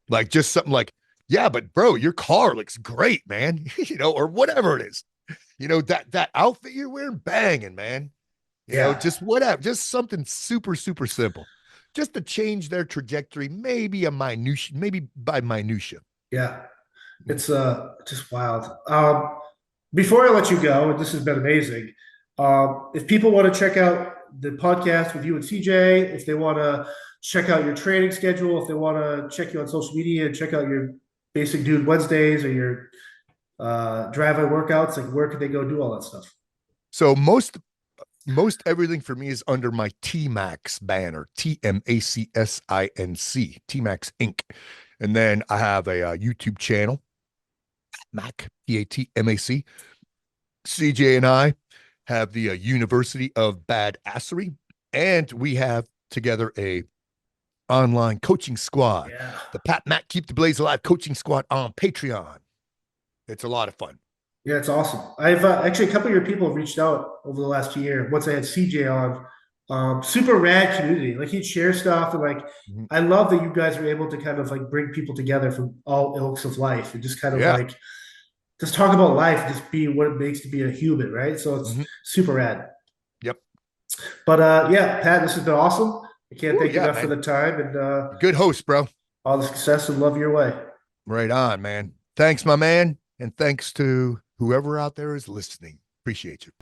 Like just something like, yeah, but bro, your car looks great, man. Or whatever it is. That outfit you're wearing, banging, man. Yeah, Just whatever, just something super, super simple, just to change their trajectory, maybe a minutia, maybe by minutia. yeah. It's just wild. Before I let you go, and this has been amazing. If people want to check out the podcast with you and CJ, if they want to check out your training schedule, if they want to check you on social media and check out your Basic Dude Wednesdays or your drive-in workouts, like where could they go do all that stuff? So most everything for me is under my T.Max banner, TMACSINC, T.Max Inc. And then I have a YouTube channel, Mac, PATMAC. CJ and I have the University of Badassery, and we have together a online coaching squad, Yeah. the Pat Mac Keep the Blaze Alive coaching squad on Patreon. It's a lot of fun. Yeah, it's awesome. I've actually a couple of your people have reached out over the last year. Once I had CJ on, super rad community. Like he'd share stuff and like Mhm. I love that you guys are able to kind of like bring people together from all ilks of life and just kind of Yeah. like just talk about life, just being what it makes to be a human, right? So it's Mm-hmm. super rad. Yep. But yeah, Pat, this has been awesome. I can't Ooh, thank you yeah, enough for man. the time and Good host, bro. all the success and love your way. Right on, man. Thanks, my man. And thanks to whoever out there is listening. Appreciate you.